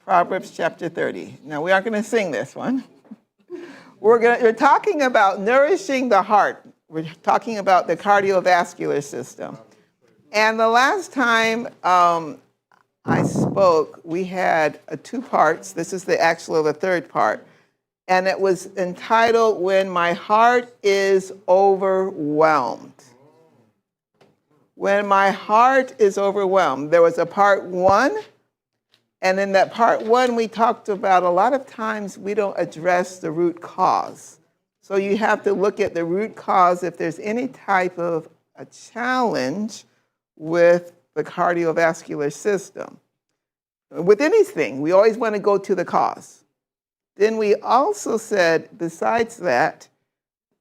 Proverbs chapter 30. Now, we aren't going to sing this one. We're talking about nourishing the heart. We're talking about the cardiovascular system. And the last time I spoke, we had two parts. This is the third part. And it was entitled, When My Heart is Overwhelmed. When my heart is overwhelmed. There was a part one. And in that part one, we talked about a lot of times we don't address the root cause. So you have to look at the root cause if there's any type of a challenge with the cardiovascular system. With anything, we always want to go to the cause. Then we also said, besides that,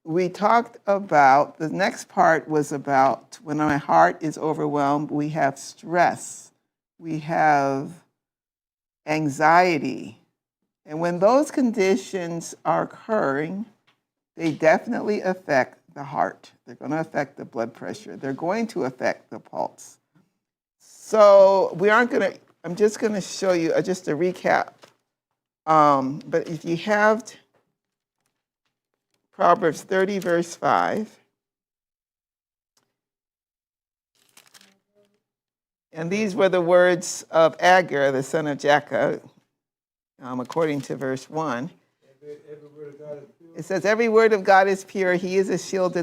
we talked about, the next part was about when my heart is overwhelmed, we have stress, we have anxiety. And when those conditions are occurring, they definitely affect the heart. They're going to affect the blood pressure. They're going to affect the pulse. So I'm just going to show you just a recap. But if you have Proverbs 30, verse 5, and these were the words of Agur, the son of Jacob, according to verse 1. It says, every word of God is pure. He is a shield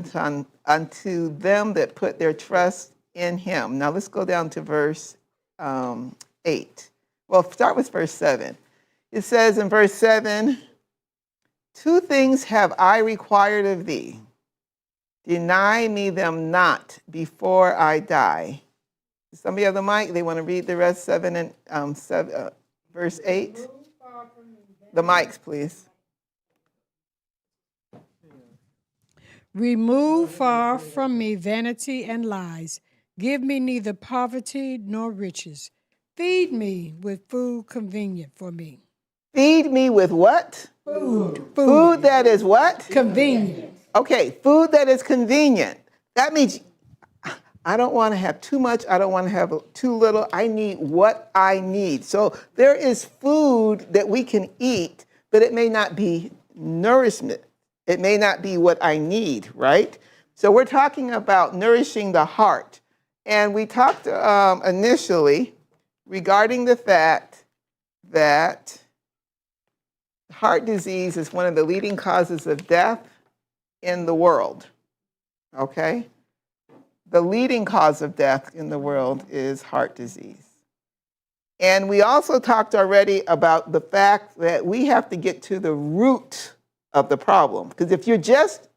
unto them that put their trust in him. Now let's go down to verse 8. Well, start with verse 7. It says in verse 7, 2 things have I required of thee. Deny me them not before I die. Somebody have the mic? They want to read the rest, 7 and verse 8? The mics, please. Remove far from me vanity and lies. Give me neither poverty nor riches. Feed me with food convenient for me. Feed me with what? Food. Food that is what? Convenient. Okay, food that is convenient. That means I don't want to have too much. I don't want to have too little. I need what I need. So there is food that we can eat, but it may not be nourishment. It may not be what I need, right? So we're talking about nourishing the heart. And we talked initially regarding the fact that heart disease is one of the leading causes of death in the world, okay? The leading cause of death in the world is heart disease. And we also talked already about the fact that we have to get to the root of the problem. Because if you're just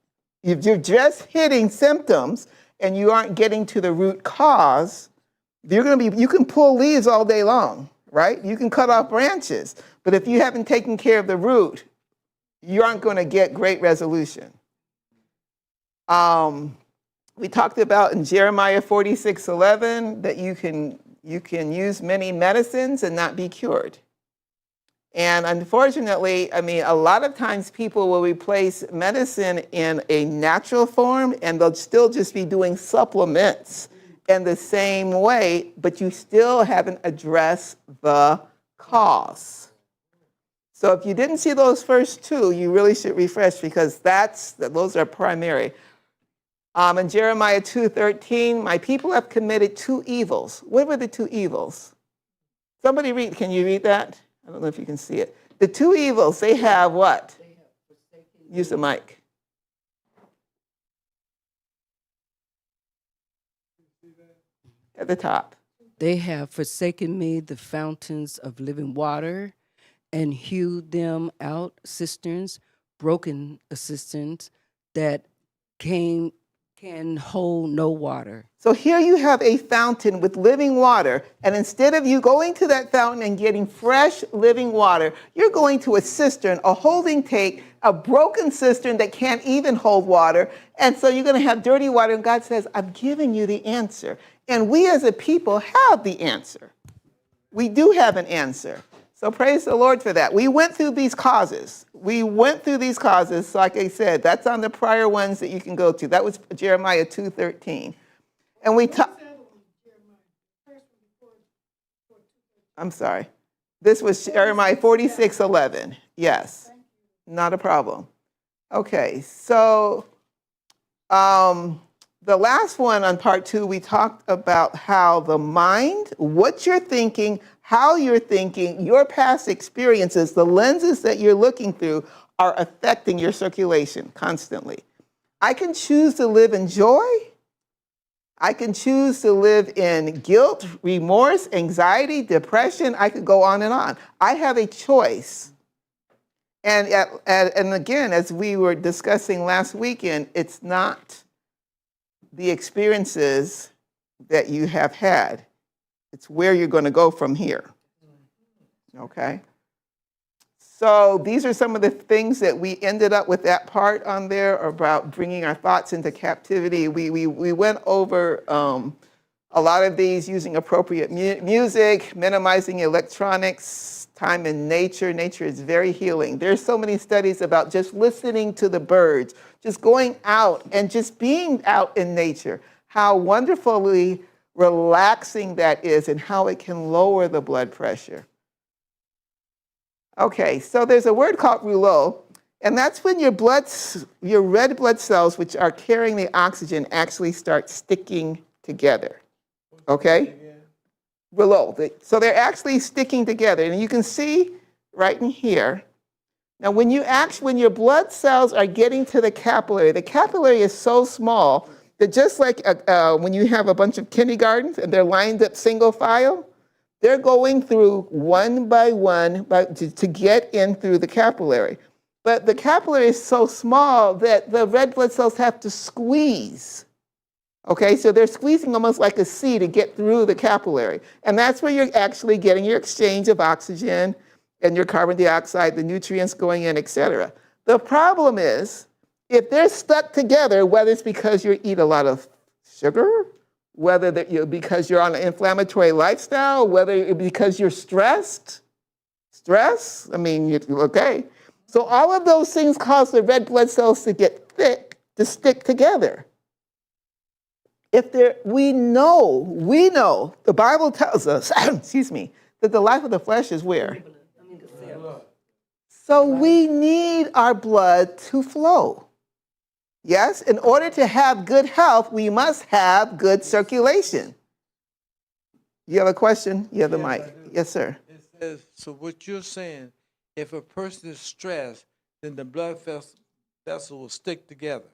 hitting symptoms and you aren't getting to the root cause, you can pull leaves all day long, right? You can cut off branches. But if you haven't taken care of the root, you aren't going to get great resolution. We talked about in Jeremiah 46:11 that you can use many medicines and not be cured. And unfortunately, a lot of times people will replace medicine in a natural form and they'll still just be doing supplements in the same way, but you still haven't addressed the cause. So if you didn't see those first two, you really should refresh because those are primary. In Jeremiah 2:13, my people have committed 2 evils. What were the 2 evils? Somebody read, can you read that? I don't know if you can see it. The 2 evils, they have what? Use the mic. At the top. They have forsaken me the fountains of living water and hewed them out cisterns, broken cisterns that can hold no water. So here you have a fountain with living water, and instead of you going to that fountain and getting fresh living water, you're going to a cistern, a holding tank, a broken cistern that can't even hold water, and so you're going to have dirty water, and God says, I'm giving you the answer. And we as a people have the answer. We do have an answer. So praise the Lord for that. We went through these causes. So like I said, that's on the prior ones that you can go to. That was Jeremiah 2:13. And I'm sorry. This was Jeremiah 46:11. Yes, not a problem. Okay, so the last one on part 2, we talked about how the mind, what you're thinking, how you're thinking, your past experiences, the lenses that you're looking through are affecting your circulation constantly. I can choose to live in joy. I can choose to live in guilt, remorse, anxiety, depression. I could go on and on. I have a choice. And again, as we were discussing last weekend, it's not the experiences that you have had. It's where you're going to go from here. Okay? So these are some of the things that we ended up with that part on there about bringing our thoughts into captivity. We went over a lot of these using appropriate music, minimizing electronics, time in nature. Nature is very healing. There's so many studies about just listening to the birds, just going out and just being out in nature, how wonderfully relaxing that is and how it can lower the blood pressure. Okay, so there's a word called rouleau, and that's when your red blood cells, which are carrying the oxygen, actually start sticking together. Okay? Rouleau. So they're actually sticking together, and you can see right in here. Now, when your blood cells are getting to the capillary is so small that just like when you have a bunch of kindergartens and they're lined up single file, they're going through one by one to get in through the capillary. But the capillary is so small that the red blood cells have to squeeze. Okay, so they're squeezing almost like a C to get through the capillary. And that's where you're actually getting your exchange of oxygen and your carbon dioxide, the nutrients going in, et cetera. The problem is, if they're stuck together, whether it's because you eat a lot of sugar, whether because you're on an inflammatory lifestyle, whether because you're stressed, okay. So all of those things cause the red blood cells to get thick, to stick together. We know, the Bible tells us, excuse me, that the life of the flesh is where? So we need our blood to flow. Yes, in order to have good health, we must have good circulation. You have a question? You have the mic. Yes, sir. It says, so what you're saying, if a person is stressed, then the blood vessel will stick together.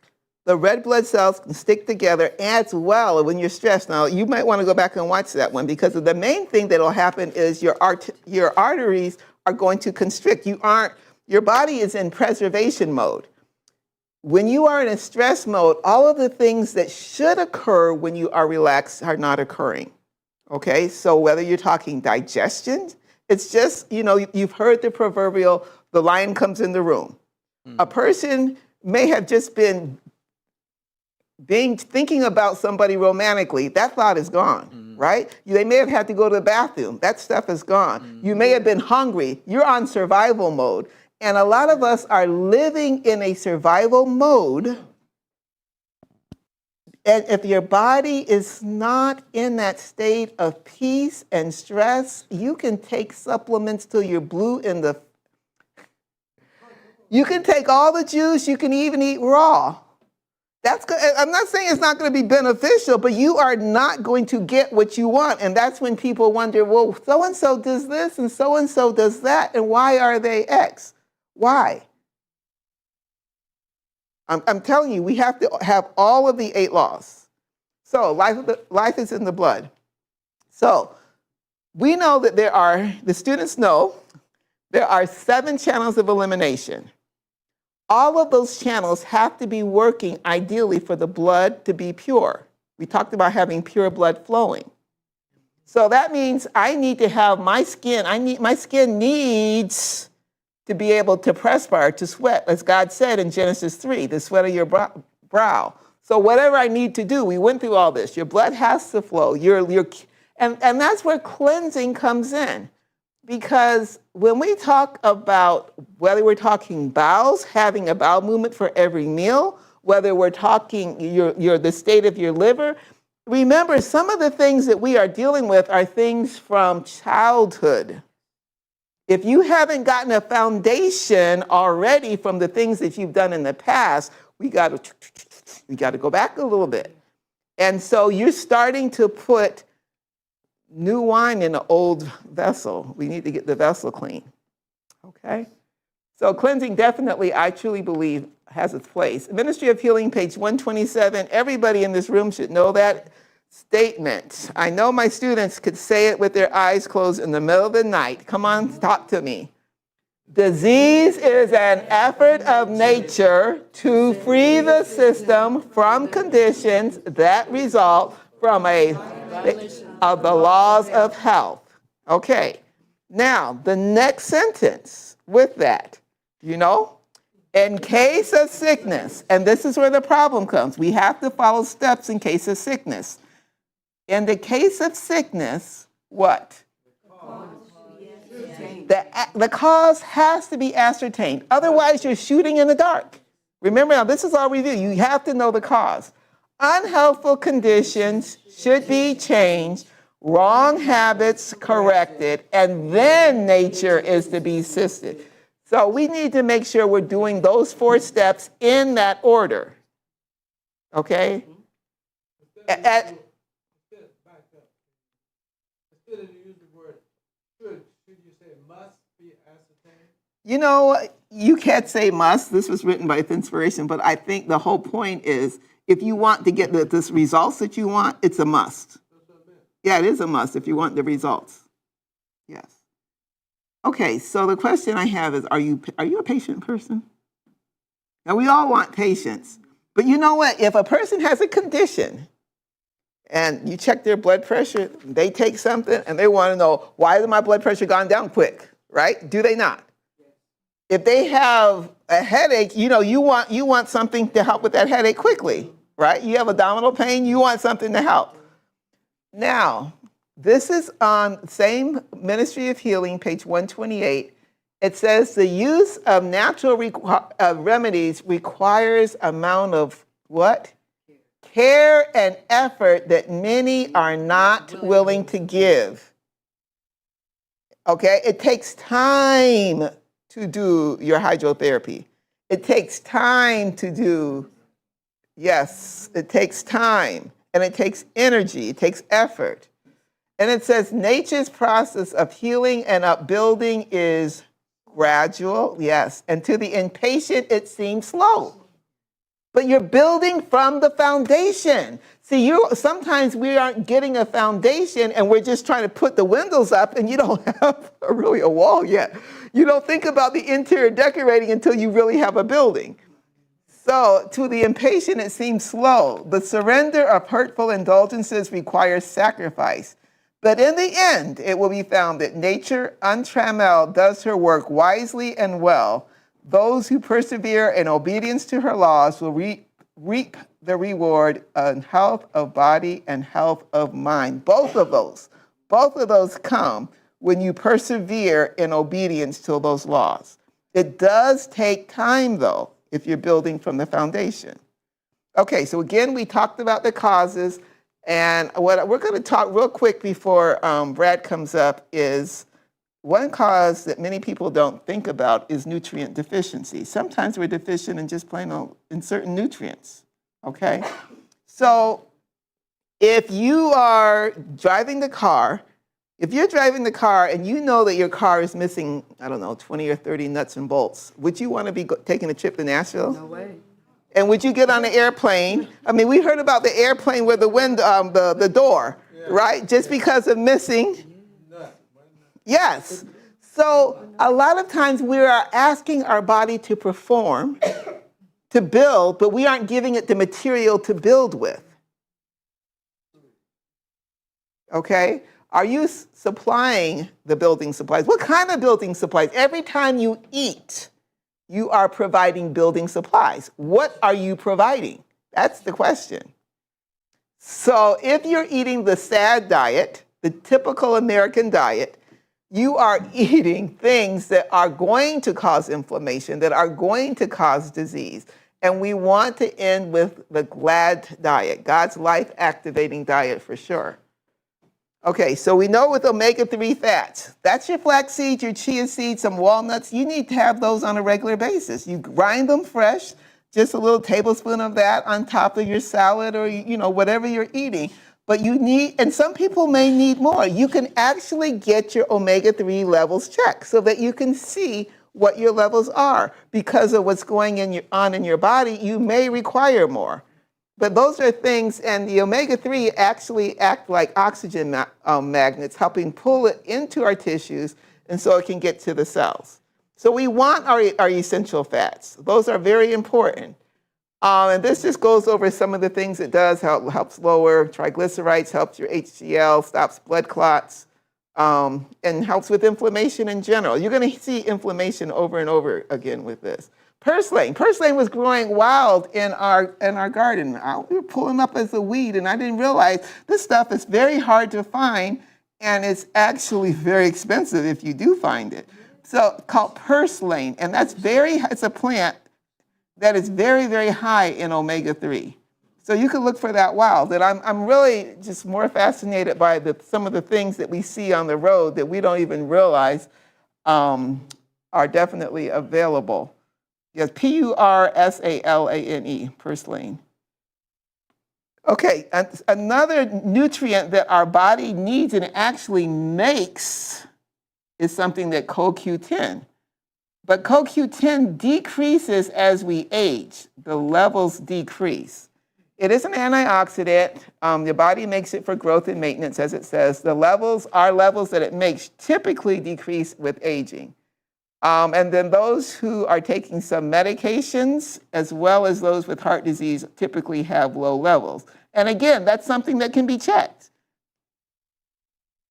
The red blood cells can stick together as well when you're stressed. Now, you might want to go back and watch that one because the main thing that will happen is your arteries are going to constrict. Your body is in preservation mode. When you are in a stress mode, all of the things that should occur when you are relaxed are not occurring. Okay, so whether you're talking digestion, it's just, you've heard the proverbial, the lion comes in the room. A person may have just been thinking about somebody romantically. That thought is gone, right? They may have had to go to the bathroom. That stuff is gone. You may have been hungry. You're on survival mode. And a lot of us are living in a survival mode. And if your body is not in that state of peace and stress, you can take supplements till you're blue in the... You can take all the juice. You can even eat raw. That's good. I'm not saying it's not going to be beneficial, but you are not going to get what you want. And that's when people wonder, well, so-and-so does this and so-and-so does that, and why are they X? Why? I'm telling you, we have to have all of the 8 laws. So life is in the blood. So we know that the students know, there are 7 channels of elimination. All of those channels have to be working ideally for the blood to be pure. We talked about having pure blood flowing. So that means I need to have my skin needs to be able to perspire, to sweat, as God said in Genesis 3, the sweat of your brow. So whatever I need to do, we went through all this. Your blood has to flow. And that's where cleansing comes in. Because when we talk about whether we're talking bowels, having a bowel movement for every meal, whether we're talking the state of your liver, remember some of the things that we are dealing with are things from childhood. If you haven't gotten a foundation already from the things that you've done in the past, we got to go back a little bit. And so you're starting to put new wine in an old vessel. We need to get the vessel clean. Okay? So cleansing definitely, I truly believe, has its place. Ministry of Healing, page 127. Everybody in this room should know that statement. I know my students could say it with their eyes closed in the middle of the night. Come on, talk to me. Disease is an effort of nature to free the system from conditions that result from of the laws of health. Okay. Now, the next sentence with that, in case of sickness, and this is where the problem comes. We have to follow steps in case of sickness. In the case of sickness, what? The cause has to be ascertained. Otherwise, you're shooting in the dark. Remember, now, this is all review. You have to know the cause. Unhealthful conditions should be changed, wrong habits corrected, and then nature is to be assisted. So we need to make sure we're doing those 4 steps in that order. Okay? Instead of you use the word should you say must be ascertained? You can't say must. This was written by inspiration, but I think the whole point is if you want to get the results that you want, it's a must. Yeah, it is a must if you want the results. Yes. Okay, so the question I have is, are you a patient person? Now, we all want patience. But you know what? If a person has a condition and you check their blood pressure, they take something and they want to know, why has my blood pressure gone down quick, right? Do they not? If they have a headache, you want something to help with that headache quickly, right? You have abdominal pain, you want something to help. Now, this is on same Ministry of Healing, page 128. It says the use of natural remedies requires amount of what? Care and effort that many are not willing to give. Okay, it takes time to do your hydrotherapy. It takes time to do, yes, it takes time. And it takes energy, it takes effort. And it says nature's process of healing and upbuilding is gradual, yes. And to the impatient, it seems slow. But you're building from the foundation. See, sometimes we aren't getting a foundation and we're just trying to put the windows up and you don't have really a wall yet. You don't think about the interior decorating until you really have a building. So, to the impatient, it seems slow. The surrender of hurtful indulgences requires sacrifice. But in the end, it will be found that nature, untrammeled, does her work wisely and well. Those who persevere in obedience to her laws will reap the reward of health of body and health of mind. Both of those come when you persevere in obedience to those laws. It does take time, though, if you're building from the foundation. Okay, so again, we talked about the causes, and what we're going to talk real quick before Brad comes up is one cause that many people don't think about is nutrient deficiency. Sometimes we're deficient in just plain old in certain nutrients, okay? So if you are driving the car, if you're driving the car and you know that your car is missing, 20 or 30 nuts and bolts, would you want to be taking a trip to Nashville? No way. And would you get on an airplane? I mean, we heard about the airplane with the window, the door, right? Just because of missing. Yes. So a lot of times we are asking our body to perform, to build, but we aren't giving it the material to build with. Okay? Are you supplying the building supplies? What kind of building supplies? Every time you eat, you are providing building supplies. What are you providing? That's the question. So if you're eating the SAD diet, the typical American diet, you are eating things that are going to cause inflammation, that are going to cause disease. And we want to end with the GLAD diet, God's life-activating diet for sure. Okay, so we know with omega-3 fats, that's your flax seeds, your chia seeds, some walnuts. You need to have those on a regular basis. You grind them fresh, just a little tablespoon of that on top of your salad or whatever you're eating. But you need, and some people may need more. You can actually get your omega-3 levels checked so that you can see what your levels are. Because of what's going on in your body, you may require more. But those are things, and the omega-3 actually act like oxygen magnets, helping pull it into our tissues, and so it can get to the cells. So we want our essential fats. Those are very important. And this just goes over some of the things it does. Helps lower triglycerides, helps your HDL, stops blood clots, and helps with inflammation in general. You're going to see inflammation over and over again with this. Purslane. Purslane was growing wild in our garden. We were pulling up as a weed, and I didn't realize this stuff is very hard to find, and it's actually very expensive if you do find it. So called purslane, and it's a plant that is very, very high in omega-3. So you can look for that wild. And I'm really just more fascinated by some of the things that we see on the road that we don't even realize are definitely available. Yes, Pursalane, purslane. Okay, another nutrient that our body needs and actually makes is something that CoQ10. But CoQ10 decreases as we age. The levels decrease. It is an antioxidant. Your body makes it for growth and maintenance, as it says. Our levels that it makes typically decrease with aging. And then those who are taking some medications, as well as those with heart disease, typically have low levels. And again, that's something that can be checked.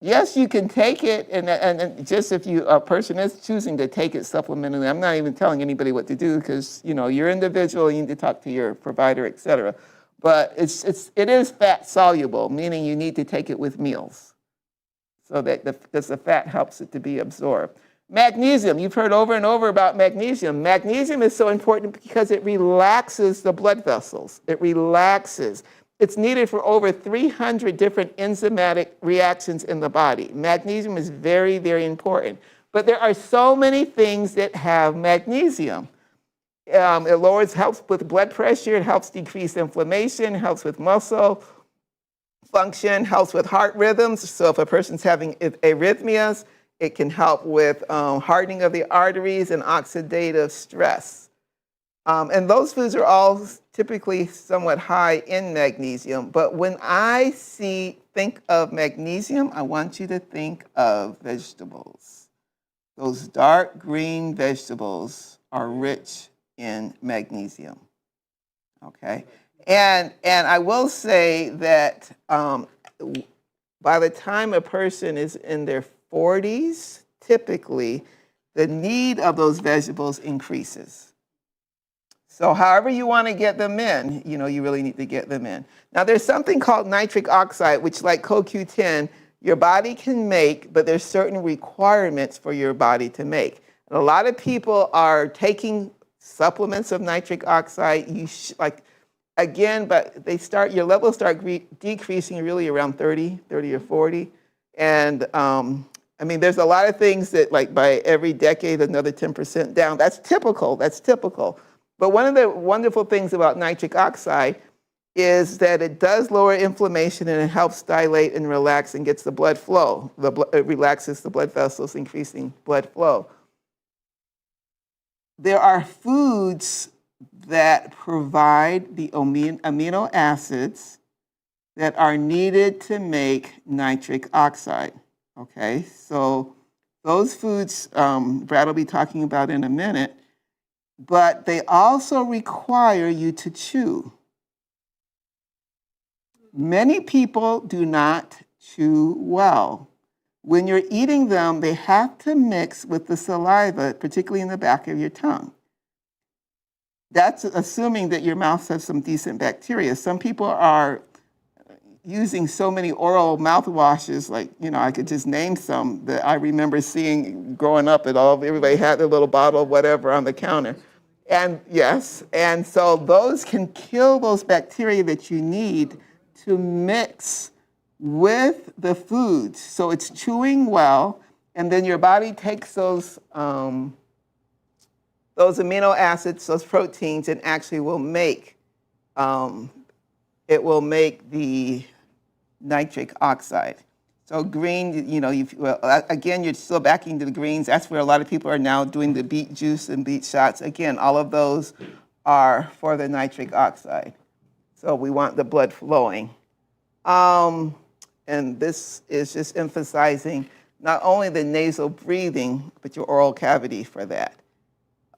Yes, you can take it, and just if a person is choosing to take it supplementally, I'm not even telling anybody what to do because you're individual, you need to talk to your provider, et cetera. But it is fat soluble, meaning you need to take it with meals, so that the fat helps it to be absorbed. Magnesium, you've heard over and over about magnesium. Magnesium is so important because it relaxes the blood vessels. It relaxes. It's needed for over 300 different enzymatic reactions in the body. Magnesium is very, very important. But there are so many things that have magnesium. It helps with blood pressure, it helps decrease inflammation, helps with muscle function, helps with heart rhythms. So if a person's having arrhythmias, it can help with hardening of the arteries and oxidative stress. And those foods are all typically somewhat high in magnesium. But when I think of magnesium, I want you to think of vegetables. Those dark green vegetables are rich in magnesium. Okay? And I will say that by the time a person is in their 40s, typically, the need of those vegetables increases. So however you want to get them in, you really need to get them in. Now, there's something called nitric oxide, which like CoQ10, your body can make, but there's certain requirements for your body to make. And a lot of people are taking supplements of nitric oxide. But your levels start decreasing really around 30 or 40. And there's a lot of things that by every decade, another 10% down. That's typical. But one of the wonderful things about nitric oxide is that it does lower inflammation and it helps dilate and relax and gets the blood flow. It relaxes the blood vessels, increasing blood flow. There are foods that provide the amino acids that are needed to make nitric oxide. Okay, so those foods Brad will be talking about in a minute, but they also require you to chew. Many people do not chew well. When you're eating them, they have to mix with the saliva, particularly in the back of your tongue. That's assuming that your mouth has some decent bacteria. Some people are using so many oral mouthwashes, I could just name some that I remember seeing growing up everybody had their little bottle of whatever on the counter. And so those can kill those bacteria that you need to mix with the foods. So it's chewing well, and then your body takes those amino acids, those proteins, and actually will make it will make the nitric oxide. So green, again, you're still back into the greens. That's where a lot of people are now doing the beet juice and beet shots. Again, all of those are for the nitric oxide. So we want the blood flowing. And this is just emphasizing not only the nasal breathing, but your oral cavity for that.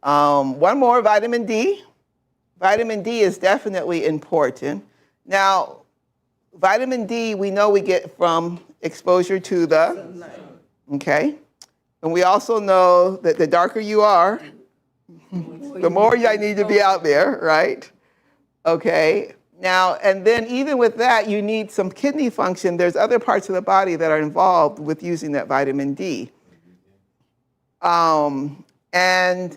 One more, vitamin D. Vitamin D is definitely important. Now, vitamin D, we know we get from exposure to the sunlight. Okay? And we also know that the darker you are, the more you need to be out there, right? Okay. Now, and then even with that, you need some kidney function. There's other parts of the body that are involved with using that vitamin D. And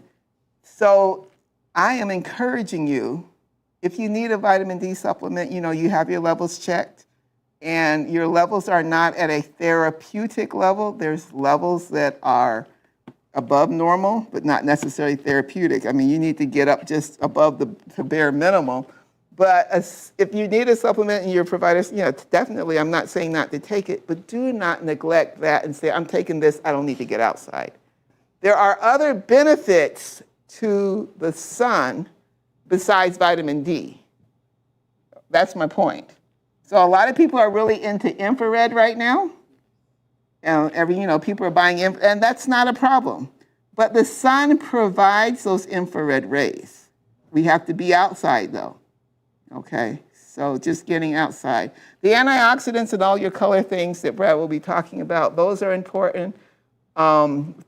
so I am encouraging you, if you need a vitamin D supplement, you have your levels checked and your levels are not at a therapeutic level. There's levels that are above normal, but not necessarily therapeutic. I mean, you need to get up just above the bare minimum. But if you need a supplement and your providers, definitely, I'm not saying not to take it, but do not neglect that and say, I'm taking this, I don't need to get outside. There are other benefits to the sun besides vitamin D. That's my point. So a lot of people are really into infrared right now. People are buying and that's not a problem. But the sun provides those infrared rays. We have to be outside though. Okay, so just getting outside. The antioxidants and all your color things that Brad will be talking about, those are important.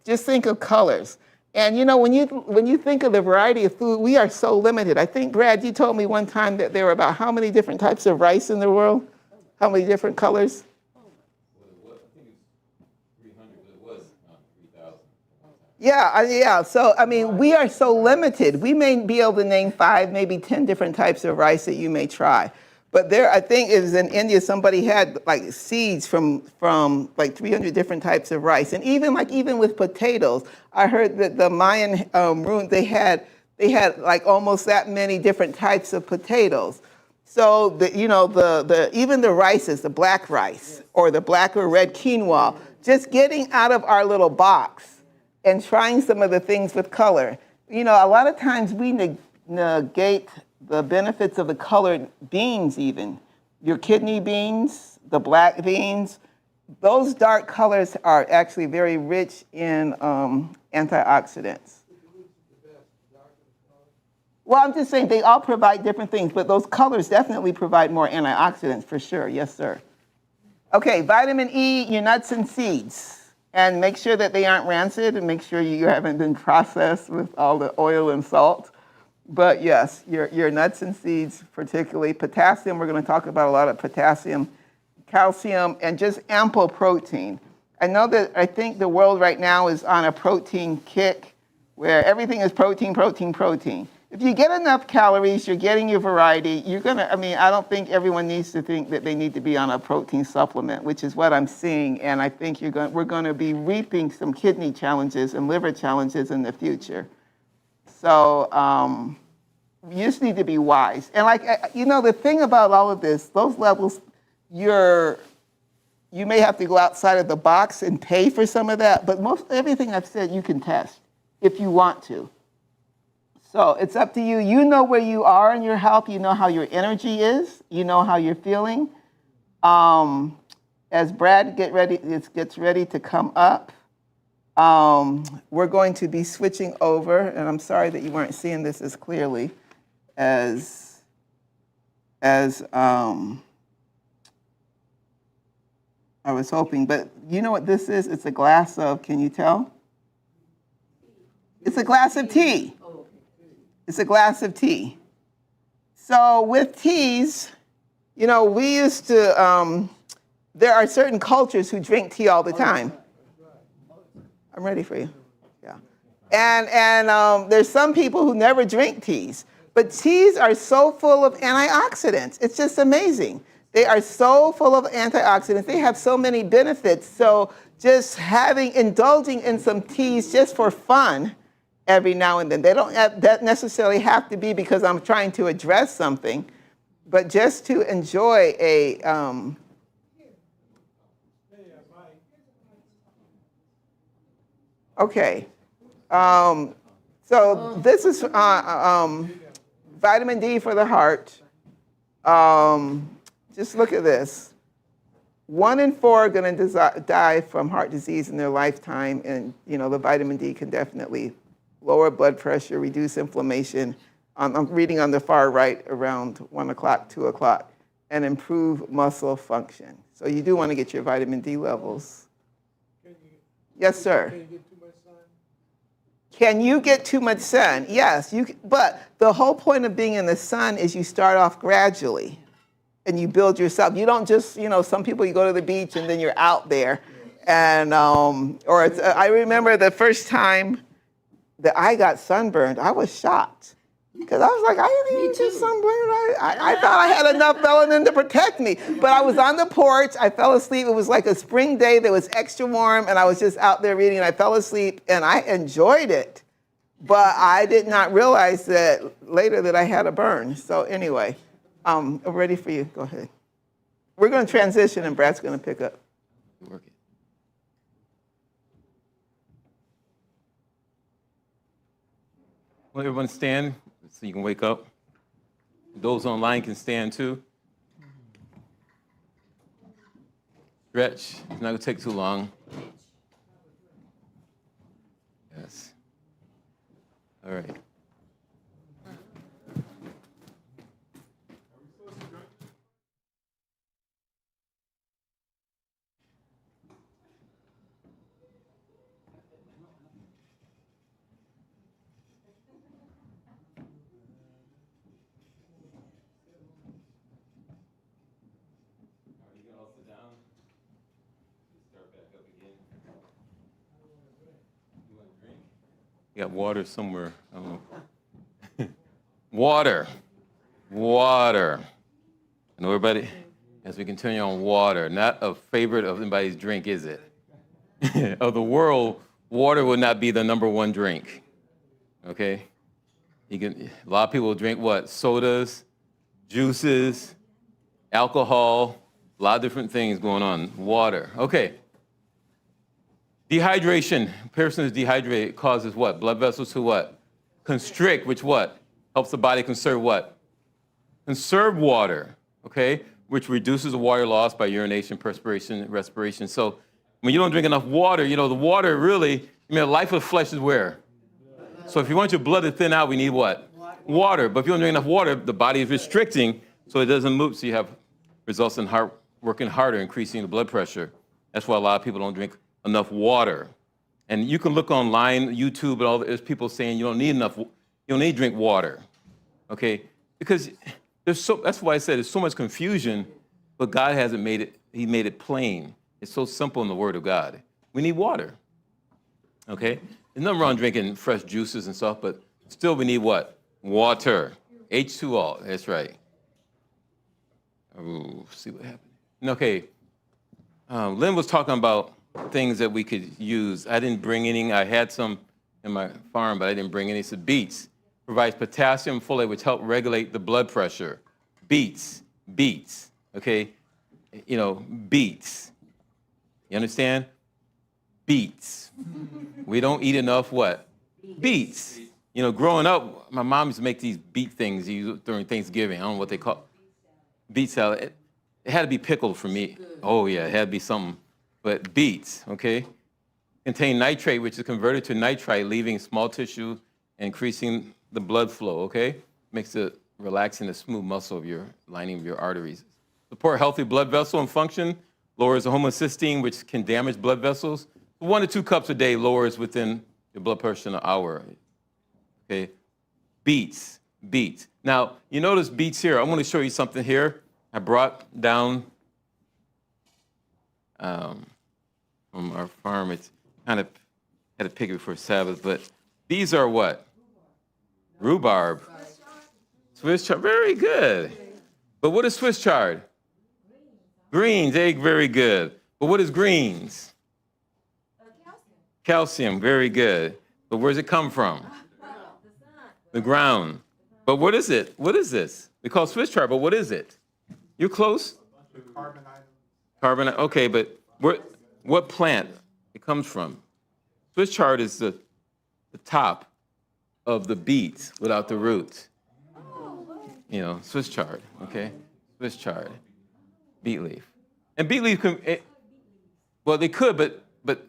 Just think of colors. And when you think of the variety of food, we are so limited. I think, Brad, you told me one time that there were about how many different types of rice in the world? How many different colors? Yeah. So, we are so limited. We may be able to name 5, maybe 10 different types of rice that you may try. But I think it was in India, somebody had like seeds from like 300 different types of rice. And even with potatoes, I heard that the Mayan ruins, they had like almost that many different types of potatoes. So even the rices, the black rice or the black or red quinoa, just getting out of our little box and trying some of the things with color. A lot of times we negate the benefits of the colored beans even. Your kidney beans, the black beans, those dark colors are actually very rich in antioxidants. Well, I'm just saying they all provide different things, but those colors definitely provide more antioxidants for sure. Yes, sir. Okay, vitamin E, your nuts and seeds. And make sure that they aren't rancid and make sure you haven't been processed with all the oil and salt. But yes, your nuts and seeds, particularly potassium, we're going to talk about a lot of potassium, calcium, and just ample protein. I think the world right now is on a protein kick where everything is protein, protein, protein. If you get enough calories, you're getting your variety, I don't think everyone needs to think that they need to be on a protein supplement, which is what I'm seeing. And I think we're going to be reaping some kidney challenges and liver challenges in the future. So you just need to be wise. And the thing about all of this, those levels, you may have to go outside of the box and pay for some of that, but everything I've said you can test if you want to. So it's up to you. You know where you are in your health. You know how your energy is. You know how you're feeling. As Brad gets ready to come up, we're going to be switching over, and I'm sorry that you weren't seeing this as clearly as I was hoping. But you know what this is? It's a glass of, can you tell? It's a glass of tea. It's a glass of tea. So with teas, we used to, there are certain cultures who drink tea all the time. I'm ready for you. Yeah. And there's some people who never drink teas. But teas are so full of antioxidants. It's just amazing. They are so full of antioxidants. They have so many benefits. So just indulging in some teas just for fun every now and then. They don't that necessarily have to be because I'm trying to address something, but just to enjoy a okay. So this is vitamin D for the heart. Just look at this. 1 in 4 are going to die from heart disease in their lifetime, and the vitamin D can definitely lower blood pressure, reduce inflammation. I'm reading on the far right around 1 o'clock, 2 o'clock, and improve muscle function. So you do want to get your vitamin D levels. Yes, sir. Can you get too much sun? Yes, but the whole point of being in the sun is you start off gradually and you build yourself. You don't just, some people you go to the beach and then you're out there. And, I remember the first time that I got sunburned, I was shocked. Because I was like, I didn't even get sunburned. I thought I had enough melanin to protect me. But I was on the porch. I fell asleep. It was like a spring day that was extra warm. And I was just out there reading. And I fell asleep. And I enjoyed it. But I did not realize that later that I had a burn. So anyway, I'm ready for you. Go ahead. We're going to transition. And Brad's going to pick up. Work it. Will everyone stand so you can wake up? Those online can stand too. Stretch. It's not going to take too long. Yes. All right. You got water somewhere. I don't know. Water. And everybody, as we continue on water, not a favorite of anybody's drink, is it? Of the world, water will not be the number one drink. Okay? A lot of people drink what? Sodas, juices, alcohol, a lot of different things going on. Water. Okay. Dehydration. A person who's dehydrated causes what? Blood vessels to what? Constrict, which what? Helps the body conserve what? Conserve water, okay? Which reduces the water loss by urination, perspiration, respiration. So when you don't drink enough water, the water really, the life of the flesh is where? So if you want your blood to thin out, we need what? Water. But if you don't drink enough water, the body is restricting, so it doesn't move. So you have results in heart working harder, increasing the blood pressure. That's why a lot of people don't drink enough water. And you can look online, YouTube, and all. There's people saying you don't need to drink water, okay? Because that's why I said there's so much confusion, but God hasn't made it. He made it plain. It's so simple in the Word of God. We need water, okay? There's nothing wrong drinking fresh juices and stuff, but still we need what? Water. H2O. That's right. Ooh, see what happened. Okay. Lynn was talking about things that we could use. I didn't bring any. I had some in my farm, but I didn't bring any. So beets provides potassium folate, which help regulate the blood pressure. Beets, okay? Beets. You understand? Beets. We don't eat enough what? Beets. Growing up, my mom used to make these beet things during Thanksgiving. I don't know what they call beet salad. It had to be pickled for me. Oh, yeah, it had to be something. But beets, okay, contain nitrate, which is converted to nitrite, leaving small tissue, increasing the blood flow, okay? Makes it relaxing the smooth muscle of your lining of your arteries. Support healthy blood vessel and function, lowers the homocysteine, which can damage blood vessels. 1 to 2 cups a day lowers within your blood pressure in an hour, okay? Beets. Now, you notice beets here. I want to show you something here. I brought down from our farm. It's kind of had to pick it for Sabbath, but these are what? Rhubarb. Swiss chard. Very good. But what is Swiss chard? Greens, egg, very good. But what is greens? Calcium, very good. But where does it come from? The ground. But what is it? What is this? We call Swiss chard, but what is it? You're close? Carbon. Okay, but what plant it comes from? Swiss chard is the top of the beet without the root. You know, Swiss chard, okay? Swiss chard, beet leaf. And beet leaf well, they could, but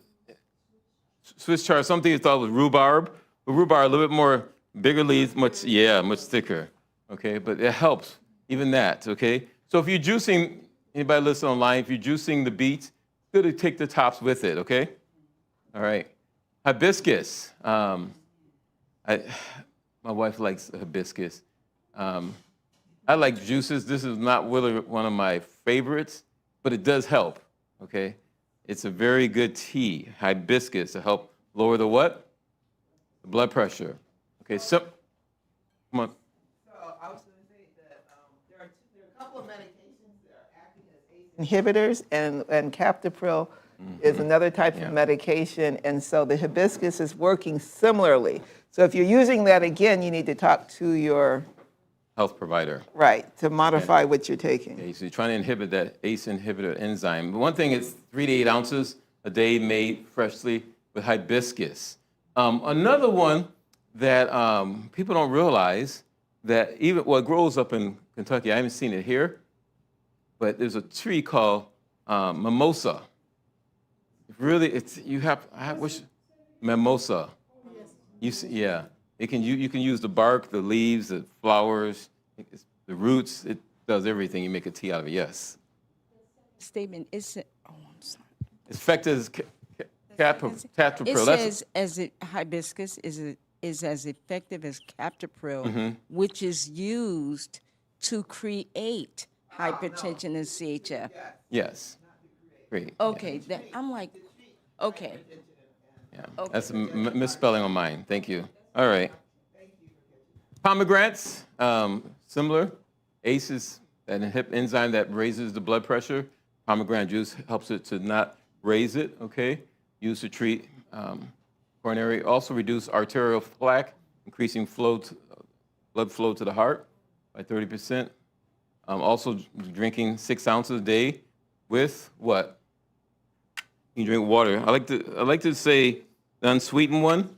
Swiss chard, something you thought was rhubarb, but rhubarb a little bit more bigger leaves, much thicker. Okay, but it helps, even that, okay? So if you're juicing, anybody listen online, if you're juicing the beets, it's good to take the tops with it, okay? All right. Hibiscus. My wife likes hibiscus. I like juices. This is not really one of my favorites, but it does help, okay? It's a very good tea, hibiscus, to help lower the what? The blood pressure. Okay, so, come on. So I was going to say that there are a couple of medications that are acting as ACE inhibitors, and captopril is another type of medication, and so the hibiscus is working similarly. So if you're using that again, you need to talk to your Health provider. right to modify what you're taking. Okay, so you're trying to inhibit that ACE inhibitor enzyme. One thing is 3 to 8 ounces a day made freshly with hibiscus. Another one that people don't realize that even, well, it grows up in Kentucky. I haven't seen it here, but there's a tree called mimosa. Really, I wish, mimosa. You see, yeah. You can use the bark, the leaves, the flowers, the roots. It does everything. You make a tea out of it. Yes. Statement is, oh, I'm sorry. It's effective as captopril. It says hibiscus is as effective as captopril, which is used to create hypertension and CHF. Yes. Great. Okay, I'm like, okay. Yeah. That's a misspelling on mine. Thank you. All right. Pomegranates, similar. ACE is an enzyme that raises the blood pressure. Pomegranate juice helps it to not raise it, okay? Used to treat coronary, also reduce arterial plaque, increasing blood flow to the heart by 30%. Also drinking 6 ounces a day with what? You drink water. I like to say the unsweetened one.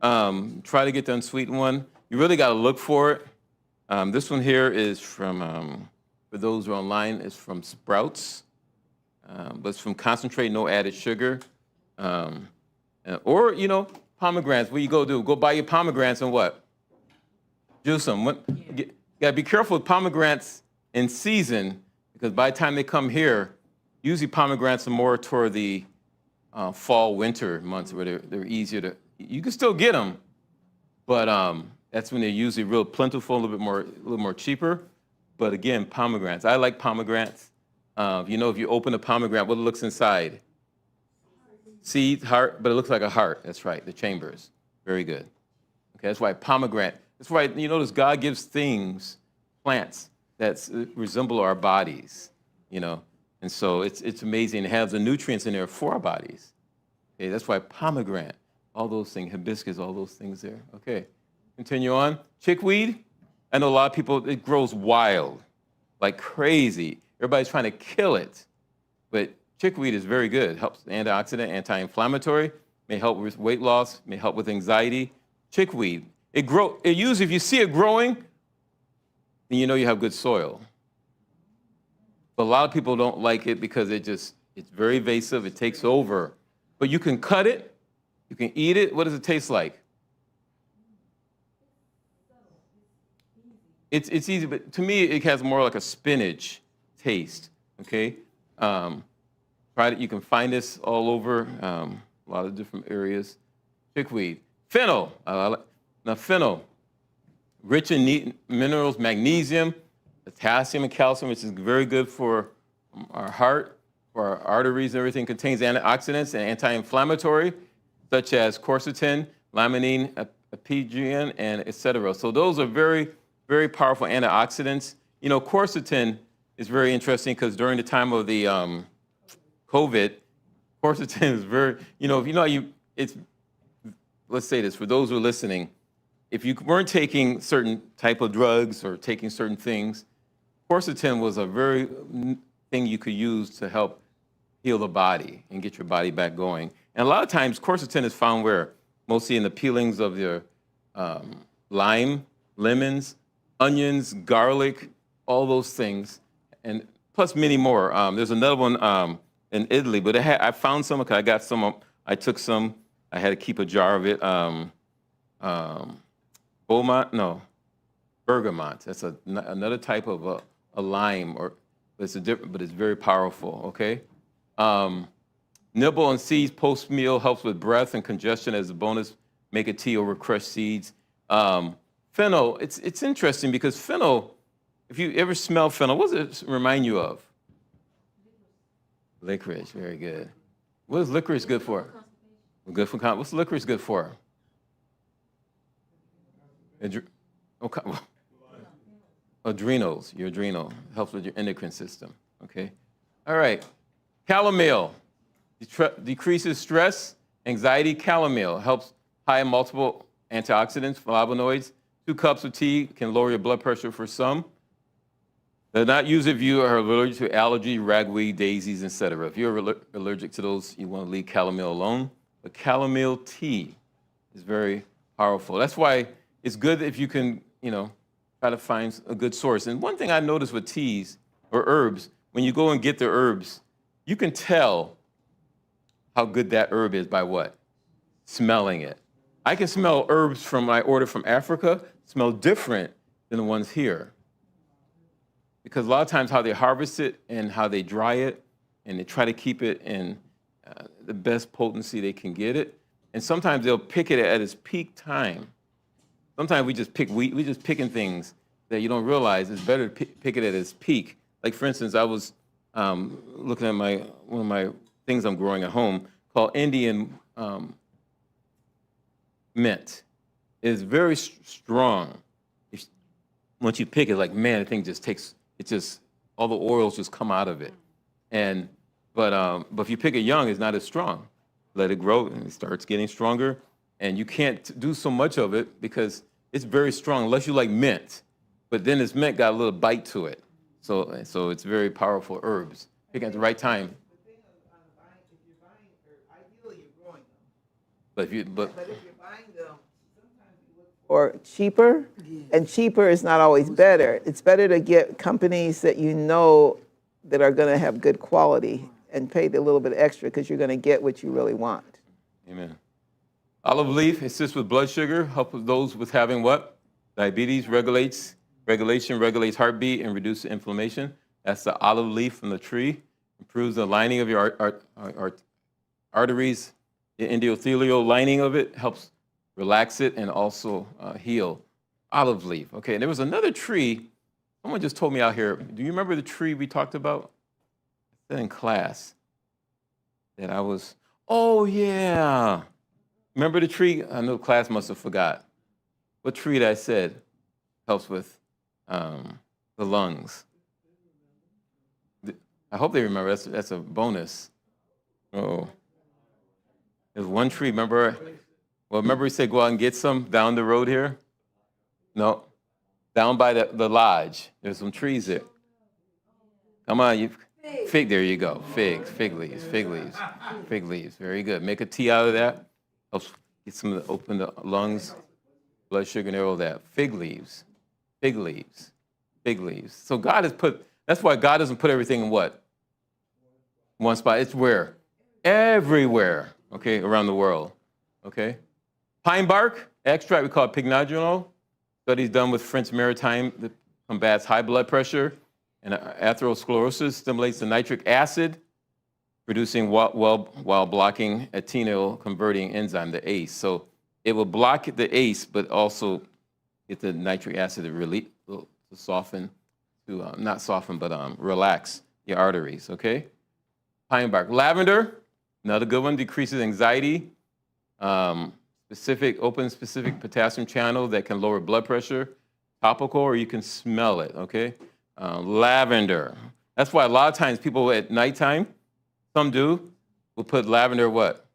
Try to get the unsweetened one. You really got to look for it. This one here is from, for those who are online, it's from Sprouts. But it's from concentrate, no added sugar. Or, pomegranates. What you go do? Go buy your pomegranates and what? Juice them. You got to be careful with pomegranates in season, because by the time they come here, usually pomegranates are more toward the fall, winter months where they're easier to, you can still get them, but that's when they're usually real plentiful, a little more cheaper. But again, pomegranates. I like pomegranates. If you open a pomegranate, what it looks inside? Seed, heart, but it looks like a heart. That's right, the chambers. Very good. Okay, that's why pomegranate. That's why you notice God gives things, plants, that resemble our bodies, And so it's amazing. It has the nutrients in there for our bodies. Okay, that's why pomegranate, all those things, hibiscus, all those things there. Okay, continue on. Chickweed. I know a lot of people, it grows wild, like crazy. Everybody's trying to kill it. But chickweed is very good. Helps antioxidant, anti-inflammatory, may help with weight loss, may help with anxiety. Chickweed. It usually, if you see it growing, then you know you have good soil. But a lot of people don't like it because it's very invasive, it takes over. But you can cut it, you can eat it. What does it taste like? It's easy, but to me, it has more like a spinach taste, okay? Try it, you can find this all over, a lot of different areas. Chickweed. Fennel. Now, fennel, rich in minerals, magnesium, potassium and calcium, which is very good for our heart, for our arteries and everything. Contains antioxidants and anti-inflammatory, such as quercetin, limonene, apigenin, and et cetera. So those are very, very powerful antioxidants. Quercetin is very interesting because during the time of the COVID, quercetin is very, it's, let's say this, for those who are listening, if you weren't taking certain type of drugs or taking certain things, quercetin was a very thing you could use to help heal the body and get your body back going. And a lot of times, quercetin is found where? Mostly in the peelings of your lime, lemons, onions, garlic, all those things, and plus many more. There's another one in Italy, but I found some, okay, I got some, I took some, I had to keep a jar of it. Bergamot. That's another type of a lime, but it's very powerful, okay? Nibble on seeds post-meal helps with breath and congestion as a bonus. Make a tea over crushed seeds. Fennel, it's interesting because fennel, if you ever smell fennel, what does it remind you of? Licorice, very good. What is licorice good for? Good for what's licorice good for? Adrenals, your adrenal, helps with your endocrine system, okay? All right, chamomile, decreases stress, anxiety. Chamomile helps high in multiple antioxidants, flavonoids. 2 cups of tea can lower your blood pressure for some. Do not use it if you are allergic to allergy, ragweed, daisies, etc. If you're allergic to those, you want to leave chamomile alone. But chamomile tea is very powerful. That's why it's good if you can, try to find a good source. And one thing I noticed with teas or herbs, when you go and get the herbs, you can tell how good that herb is by what? Smelling it. I can smell herbs from I order from Africa, smell different than the ones here. Because a lot of times how they harvest it and how they dry it, and they try to keep it in the best potency they can get it. And sometimes they'll pick it at its peak time. Sometimes we just picking things that you don't realize. It's better to pick it at its peak. Like for instance, I was looking at one of my things I'm growing at home called Indian mint. It's very strong. Once you pick it, like man, the thing just takes. All the oils just come out of it. But if you pick it young, it's not as strong. Let it grow and it starts getting stronger. And you can't do so much of it because it's very strong unless you like mint. But then this mint got a little bite to it. So it's very powerful herbs. Pick at the right time. The thing on buying, if you're buying herb, ideally you're growing them. But if you're Buying them, sometimes you look for cheaper, and cheaper is not always better. It's better to get companies that you know that are going to have good quality and pay the little bit extra because you're going to get what you really want. Amen. Olive leaf assists with blood sugar, helps those with having what? Diabetes, regulates heartbeat and reduces inflammation. That's the olive leaf from the tree. Improves the lining of your arteries. The endothelial lining of it helps relax it and also heal. Olive leaf. Okay, and there was another tree. Someone just told me out here. Do you remember the tree we talked about? I said in class that I was. Oh yeah. Remember the tree? I know class must have forgot. What tree that I said helps with the lungs? I hope they remember. That's a bonus. Oh. There's one tree, remember? Well, remember we said go out and get some down the road here? No. Down by the lodge. There's some trees there. Come on, there you go. Fig leaves. Very good. Make a tea out of that. Helps get some of open the lungs, blood sugar, and all that. Fig leaves. So God has that's why God doesn't put everything in what? One spot. It's where? Everywhere, okay, around the world, okay? Pine bark extract, we call it pycnogenol. Studies done with French maritime that combats high blood pressure and atherosclerosis, stimulates the nitric acid, producing while blocking a converting enzyme, the ACE. So it will block the ACE, but also get the nitric acid to soften, not soften, but relax your arteries, okay? Pine bark. Lavender, another good one, decreases anxiety. Specific potassium channel that can lower blood pressure. Topical, or you can smell it, okay? Lavender. That's why a lot of times people at nighttime, some do, will put lavender what?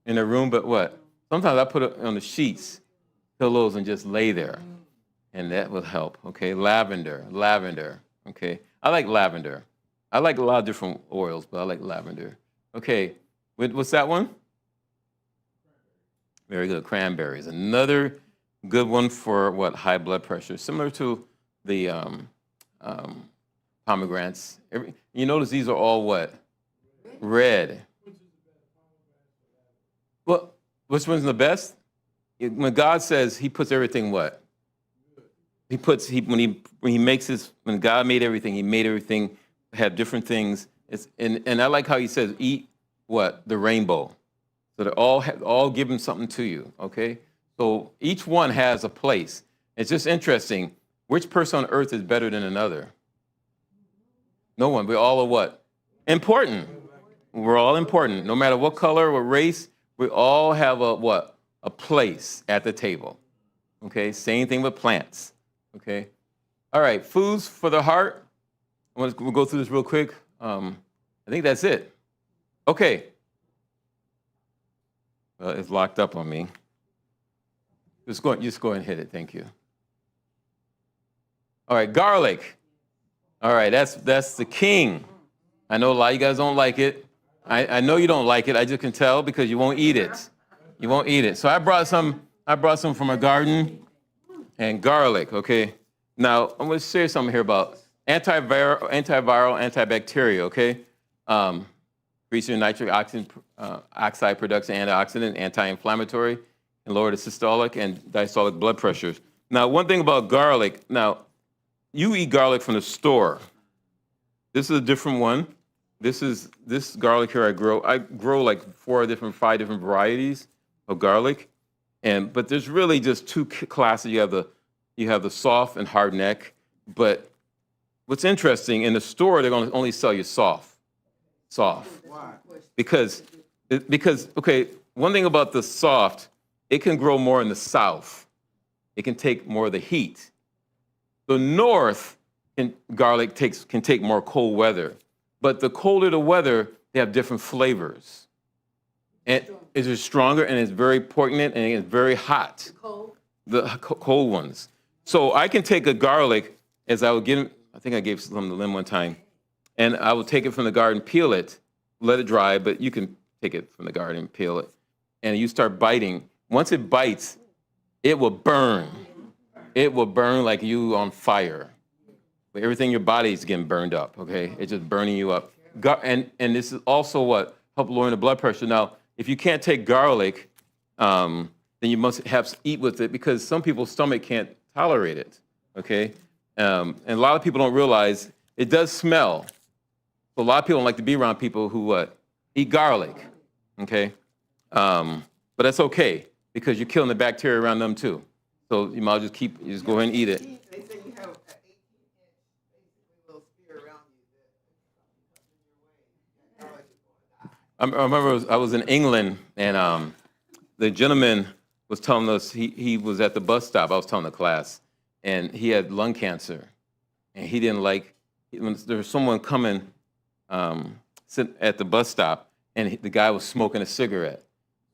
In their room, but what? Sometimes I put it on the sheets, pillows, and just lay there. And that will help, okay? Lavender, okay? I like lavender. I like a lot of different oils, but I like lavender. Okay, what's that one? Very good, cranberries. Another good one for what? High blood pressure, similar to the pomegranates. You notice these are all what? Red. Well, which one's the best? When God says he puts everything what? When God made everything, he made everything have different things. And I like how he says, eat what? The rainbow. So they're all giving something to you, okay? So each one has a place. It's just interesting. Which person on earth is better than another? No one. We all are what? Important. We're all important. No matter what color or race, we all have a what? A place at the table. Okay? Same thing with plants. Okay? All right, foods for the heart. We'll go through this real quick. I think that's it. Okay. It's locked up on me. Just go ahead and hit it. Thank you. All right, garlic. All right, that's the king. I know a lot of you guys don't like it. I know you don't like it. I just can tell because you won't eat it. You won't eat it. So I brought some from my garden and garlic, okay? Now, I'm going to share something here about antiviral, antibacterial, okay? Increase nitric oxide production, antioxidant, anti-inflammatory, and lower the systolic and diastolic blood pressures. Now, one thing about garlic, now, you eat garlic from the store. This is a different one. This garlic here I grow like 5 different varieties of garlic. But there's really just 2 classes. You have the soft and hard neck. But what's interesting, in the store, they're going to only sell you soft. Why? Because, okay, one thing about the soft, it can grow more in the south. It can take more of the heat. The north, garlic can take more cold weather. But the colder the weather, they have different flavors. And it's stronger, and it's very poignant, and it's very hot. The cold ones. So I can take a garlic, as I would give, I think I gave some to Lynn one time, and I will take it from the garden, peel it, let it dry, but you can take it from the garden, peel it, and you start biting. Once it bites, it will burn. It will burn like you on fire. Everything in your body is getting burned up, okay? It's just burning you up. And this is also what helps lower the blood pressure. Now, if you can't take garlic, then you must have eat with it because some people's stomach can't tolerate it, okay? And a lot of people don't realize it does smell. So a lot of people don't like to be around people who eat garlic, okay? But that's okay because you're killing the bacteria around them too. So you might just just go ahead and eat it. They say you have an 18-inch, basically, little spear around you. I remember I was in England, and the gentleman was telling us he was at the bus stop. I was telling the class, and he had lung cancer, and he didn't like when there was someone coming sit at the bus stop, and the guy was smoking a cigarette.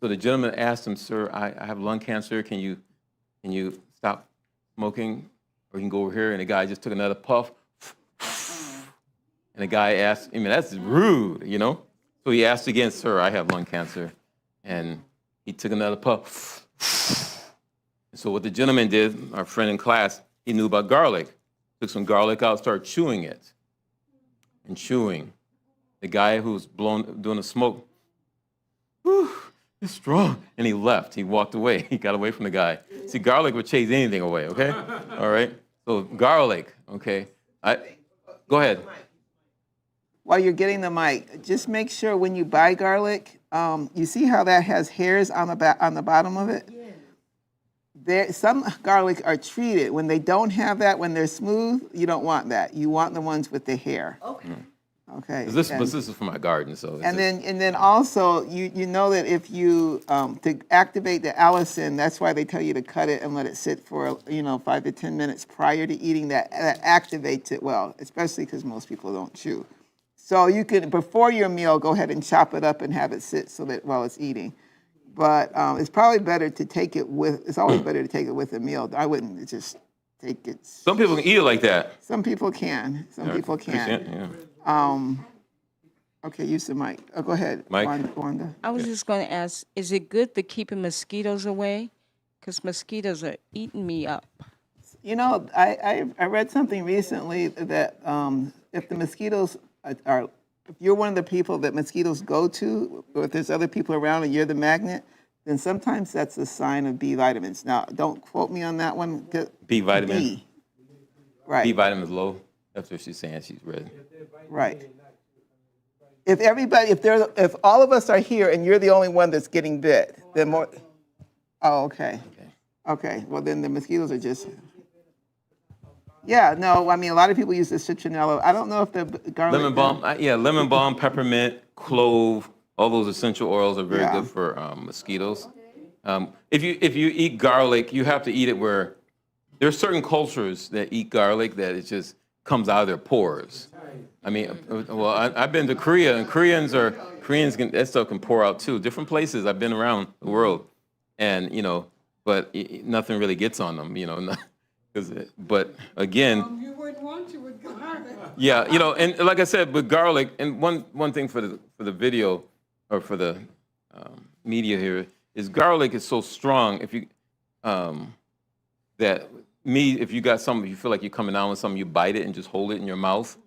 So the gentleman asked him, "Sir, I have lung cancer. Can you stop smoking, or you can go over here?" And the guy just took another puff, and the guy asked, that's rude, you know? So he asked again, "Sir, I have lung cancer." And he took another puff. So what the gentleman did, our friend in class, he knew about garlic. Took some garlic out, started chewing it. And chewing. The guy who was doing the smoke, whew, it's strong. And he left. He walked away. He got away from the guy. See, garlic would chase anything away, okay? All right? So garlic, okay? Go ahead. While you're getting the mic, just make sure when you buy garlic, you see how that has hairs on the bottom of it? Yeah. Some garlic are treated. When they don't have that, when they're smooth, you don't want that. You want the ones with the hair. Okay. Okay. This is for my garden, so. It's And then also you know that if you to activate the allicin, that's why they tell you to cut it and let it sit for 5 to 10 minutes prior to eating. That activates it well, especially because most people don't chew. So you can before your meal go ahead and chop it up and have it sit so that while it's eating. But it's probably better to take it with. It's always better to take it with a meal. I wouldn't just take it. Some people can eat it like that. Some people can. Some people can. Yeah. Okay, use the mic. Oh, go ahead, Mike? Wanda. I was just going to ask, is it good for keeping mosquitoes away? Because mosquitoes are eating me up. I read something recently that if the mosquitoes are, if you're one of the people that mosquitoes go to, or if there's other people around and you're the magnet, then sometimes that's a sign of B vitamins. Now, don't quote me on that one. B vitamin. B. Right. B vitamin's low. That's what she's saying. She's read. Right. If all of us are here and you're the only one that's getting bit, then more. Oh, okay. Okay. Well, then the mosquitoes are just. Yeah. No. I mean, a lot of people use the citronella. I don't know if the garlic. Lemon balm. Lemon balm, peppermint, clove. All those essential oils are very good for mosquitoes. If you eat garlic, you have to eat it where there are certain cultures that eat garlic that it just comes out of their pores. I mean, well, I've been to Korea, and Koreans that stuff can pour out too. Different places I've been around the world, and but nothing really gets on them, but again. You wouldn't want to with garlic. Yeah, and like I said, with garlic, and one thing for the video or for the media here is garlic is so strong. If you if you got something, if you feel like you're coming down with something, you bite it and just hold it in your mouth.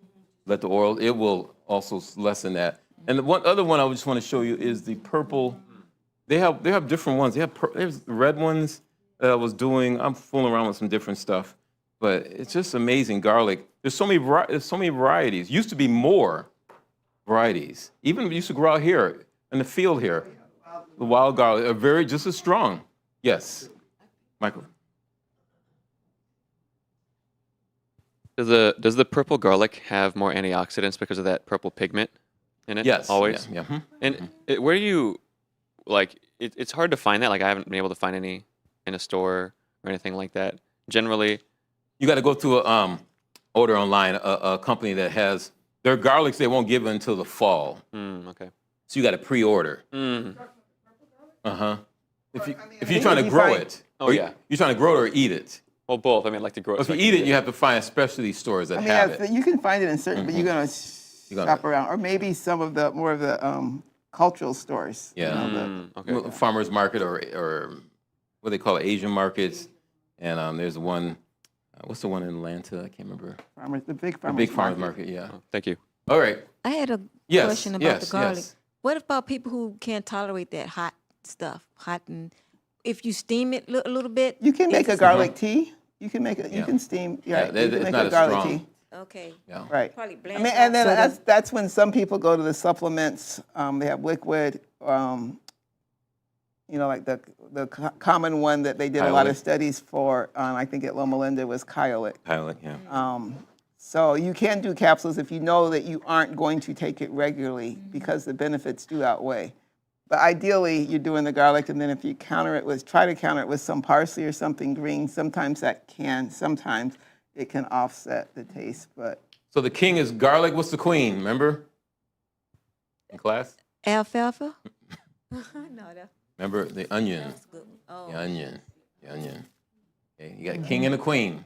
Let the oil, it will also lessen that. And the other one I just want to show you is the purple. They have different ones. There's red ones that I was doing. I'm fooling around with some different stuff, but it's just amazing garlic. There's so many varieties. Used to be more varieties. Even used to grow out here in the field here. The wild garlic are very just as strong. Yes, Michael. Does the purple garlic have more antioxidants because of that purple pigment in it? Yes. Always? Yeah. And where do you, it's hard to find that. Like, I haven't been able to find any in a store or anything like that. Generally. You got to go to order online, a company that has, their garlics they won't give until the fall. Okay. So you got to pre-order. Uh-huh. If you're trying to grow it. Oh, yeah. You're trying to grow it or eat it. Well, both. I mean, I'd like to grow it. If so you I can eat it, you have to find specialty stores that have it. You can find it in certain, but you're gonna shop around, or maybe some of the more of the cultural stores. Yeah. Okay. Farmers market or what they call it, Asian markets. And there's one, what's the one in Atlanta? I can't remember. The big farmers market, yeah. Thank you. All right. I had a Yes, question about yes, the garlic. yes. What about people who can't tolerate that hot stuff? And if you steam it a little bit, You can make a garlic tea. You can make it. You can steam. Yeah, You can it's make not a as garlic strong. tea. okay. Yeah. Right. Probably I bland. mean, and then that's when some people go to the supplements. They have liquid. Like the common one that they did a lot of Kyolic. studies for. I think at Loma Linda was Kyolic. Pilot, yeah. So you can do capsules if you know that you aren't going to take it regularly because the benefits do outweigh. But ideally, you're doing the garlic, and then if you try to counter it with some parsley or something green. Sometimes it can offset the taste. But So the king is garlic. What's the queen? Remember? In class? Alfalfa? No, that's Remember the onion? good. Oh. The onion. Okay, you got a king and a queen.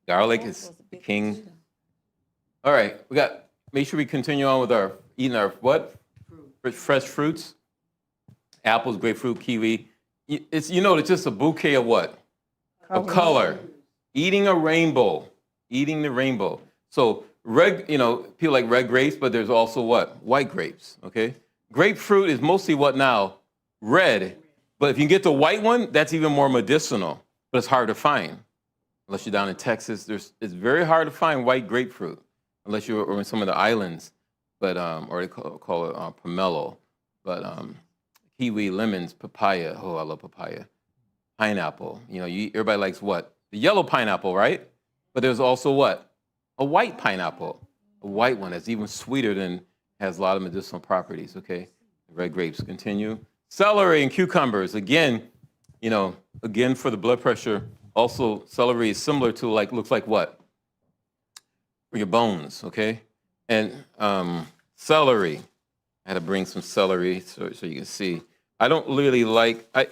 Garlic is the king. All right, make sure we continue on with eating our what? Fresh fruits. Apples, grapefruit, kiwi. It's just a bouquet of what? Of color. Eating a rainbow. Eating the rainbow. So people like red grapes, but there's also what? White grapes, okay? Grapefruit is mostly what now? Red. But if you get the white one, that's even more medicinal. But it's hard to find. Unless you're down in Texas, it's very hard to find white grapefruit. Unless you're in some of the islands. But or they call it pomelo. But kiwi, lemons, papaya. Oh, I love papaya. Pineapple. Everybody likes what? The yellow pineapple, right? But there's also what? A white pineapple. a white one that's even sweeter than, has a lot of medicinal properties, okay? Red grapes, continue. Celery and cucumbers, again, again for the blood pressure. Also, celery is similar to looks like what? For your bones, okay? And celery, I had to bring some celery so you can see. I don't really like, I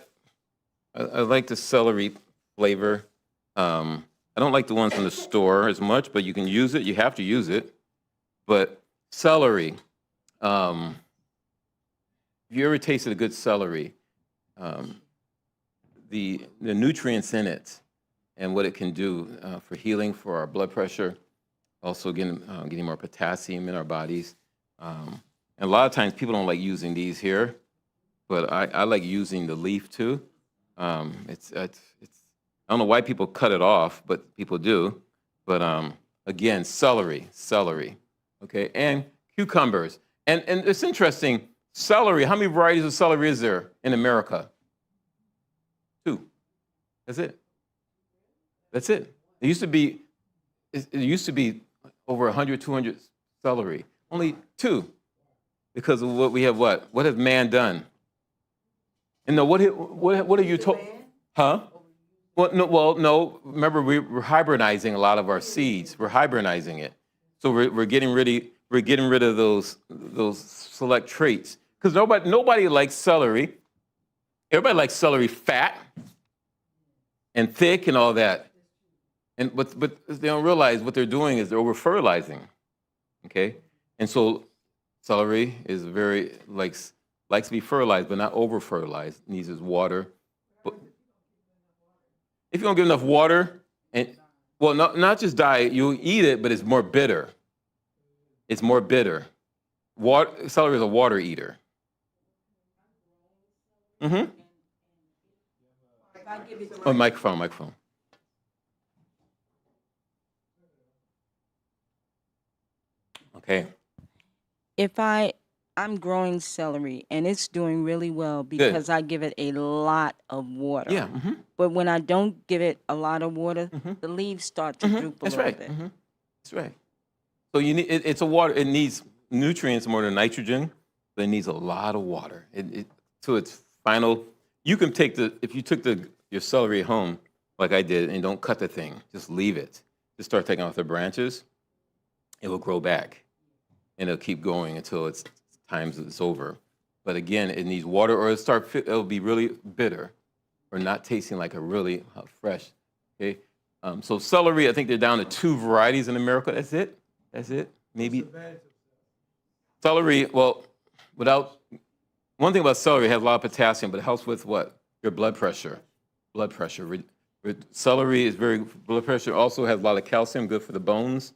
like the celery flavor. I don't like the ones in the store as much, but you can use it. You have to use it. But celery, if you ever tasted a good celery, the nutrients in it and what it can do for healing, for our blood pressure, also getting more potassium in our bodies. And a lot of times people don't like using these here, but I like using the leaf too. I don't know why people cut it off, but people do. But again, celery, okay, and cucumbers. And it's interesting, celery, how many varieties of celery is there in America? 2. That's it. It used to be over 100, 200 celery. Only 2, because of what we have. What has man done? And no, what are you told? Huh? Well, no. Remember, we're hibernizing a lot of our seeds. We're hibernizing it, so we're getting rid of those select traits. Because nobody likes celery. Everybody likes celery fat and thick and all that. But they don't realize what they're doing is they're over fertilizing. Okay, and so celery is very likes to be fertilized, but not over fertilized. Needs its water. But if you don't get enough water, not just diet, you eat it, but it's more bitter. It's more bitter. Celery is a water eater. Mm-hmm. Oh, microphone. Okay. If I'm growing celery and it's doing really well because I give it a lot of water. Yeah. Mm-hmm. But when I don't give it a lot of water, the leaves start to droop a little bit. Mm-hmm. That's right. So you need it's a water. It needs nutrients more than nitrogen, but it needs a lot of water. To its final. You can if you took your celery home like I did and don't cut the thing, just leave it. Just start taking off the branches. It will grow back, and it'll keep going until it's over. But again, it needs water, or it'll be really bitter, or not tasting like a really fresh. Okay, so celery, I think they're down to 2 varieties in America. That's it. Maybe celery. Well, one thing about celery, it has a lot of potassium, but it helps with what? Your blood pressure. Celery is very blood pressure. Also has a lot of calcium, good for the bones.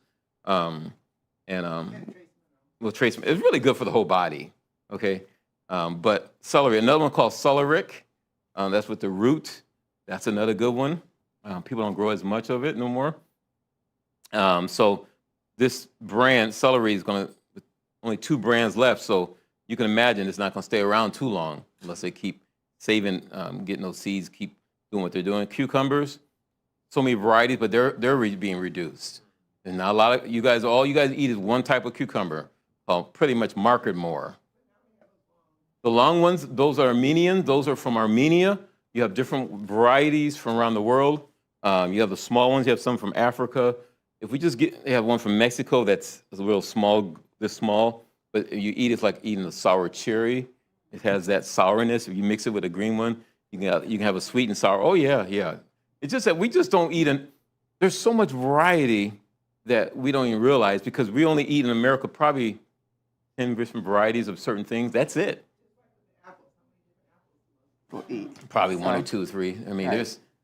Trace. It's really good for the whole body, okay? But celery, another one called celeriac, that's with the root. That's another good one. People don't grow as much of it no more. So this brand, celery, is only 2 brands left, so you can imagine it's not going to stay around too long unless they keep saving, getting those seeds, keep doing what they're doing. Cucumbers, so many varieties, but they're being reduced. And now all you guys eat is one type of cucumber, called pretty much market more. The long ones, those are Armenian. Those are from Armenia. You have different varieties from around the world. You have the small ones. You have some from Africa. If we just they have one from Mexico that's a little small, this small, but if you eat it's like eating a sour cherry. It has that sourness. If you mix it with a green one, you can have a sweet and sour. Oh yeah. It's just that we just don't eat there's so much variety that we don't even realize because we only eat in America probably 10 different varieties of certain things. That's it. Probably 1 or 2 or 3. I mean,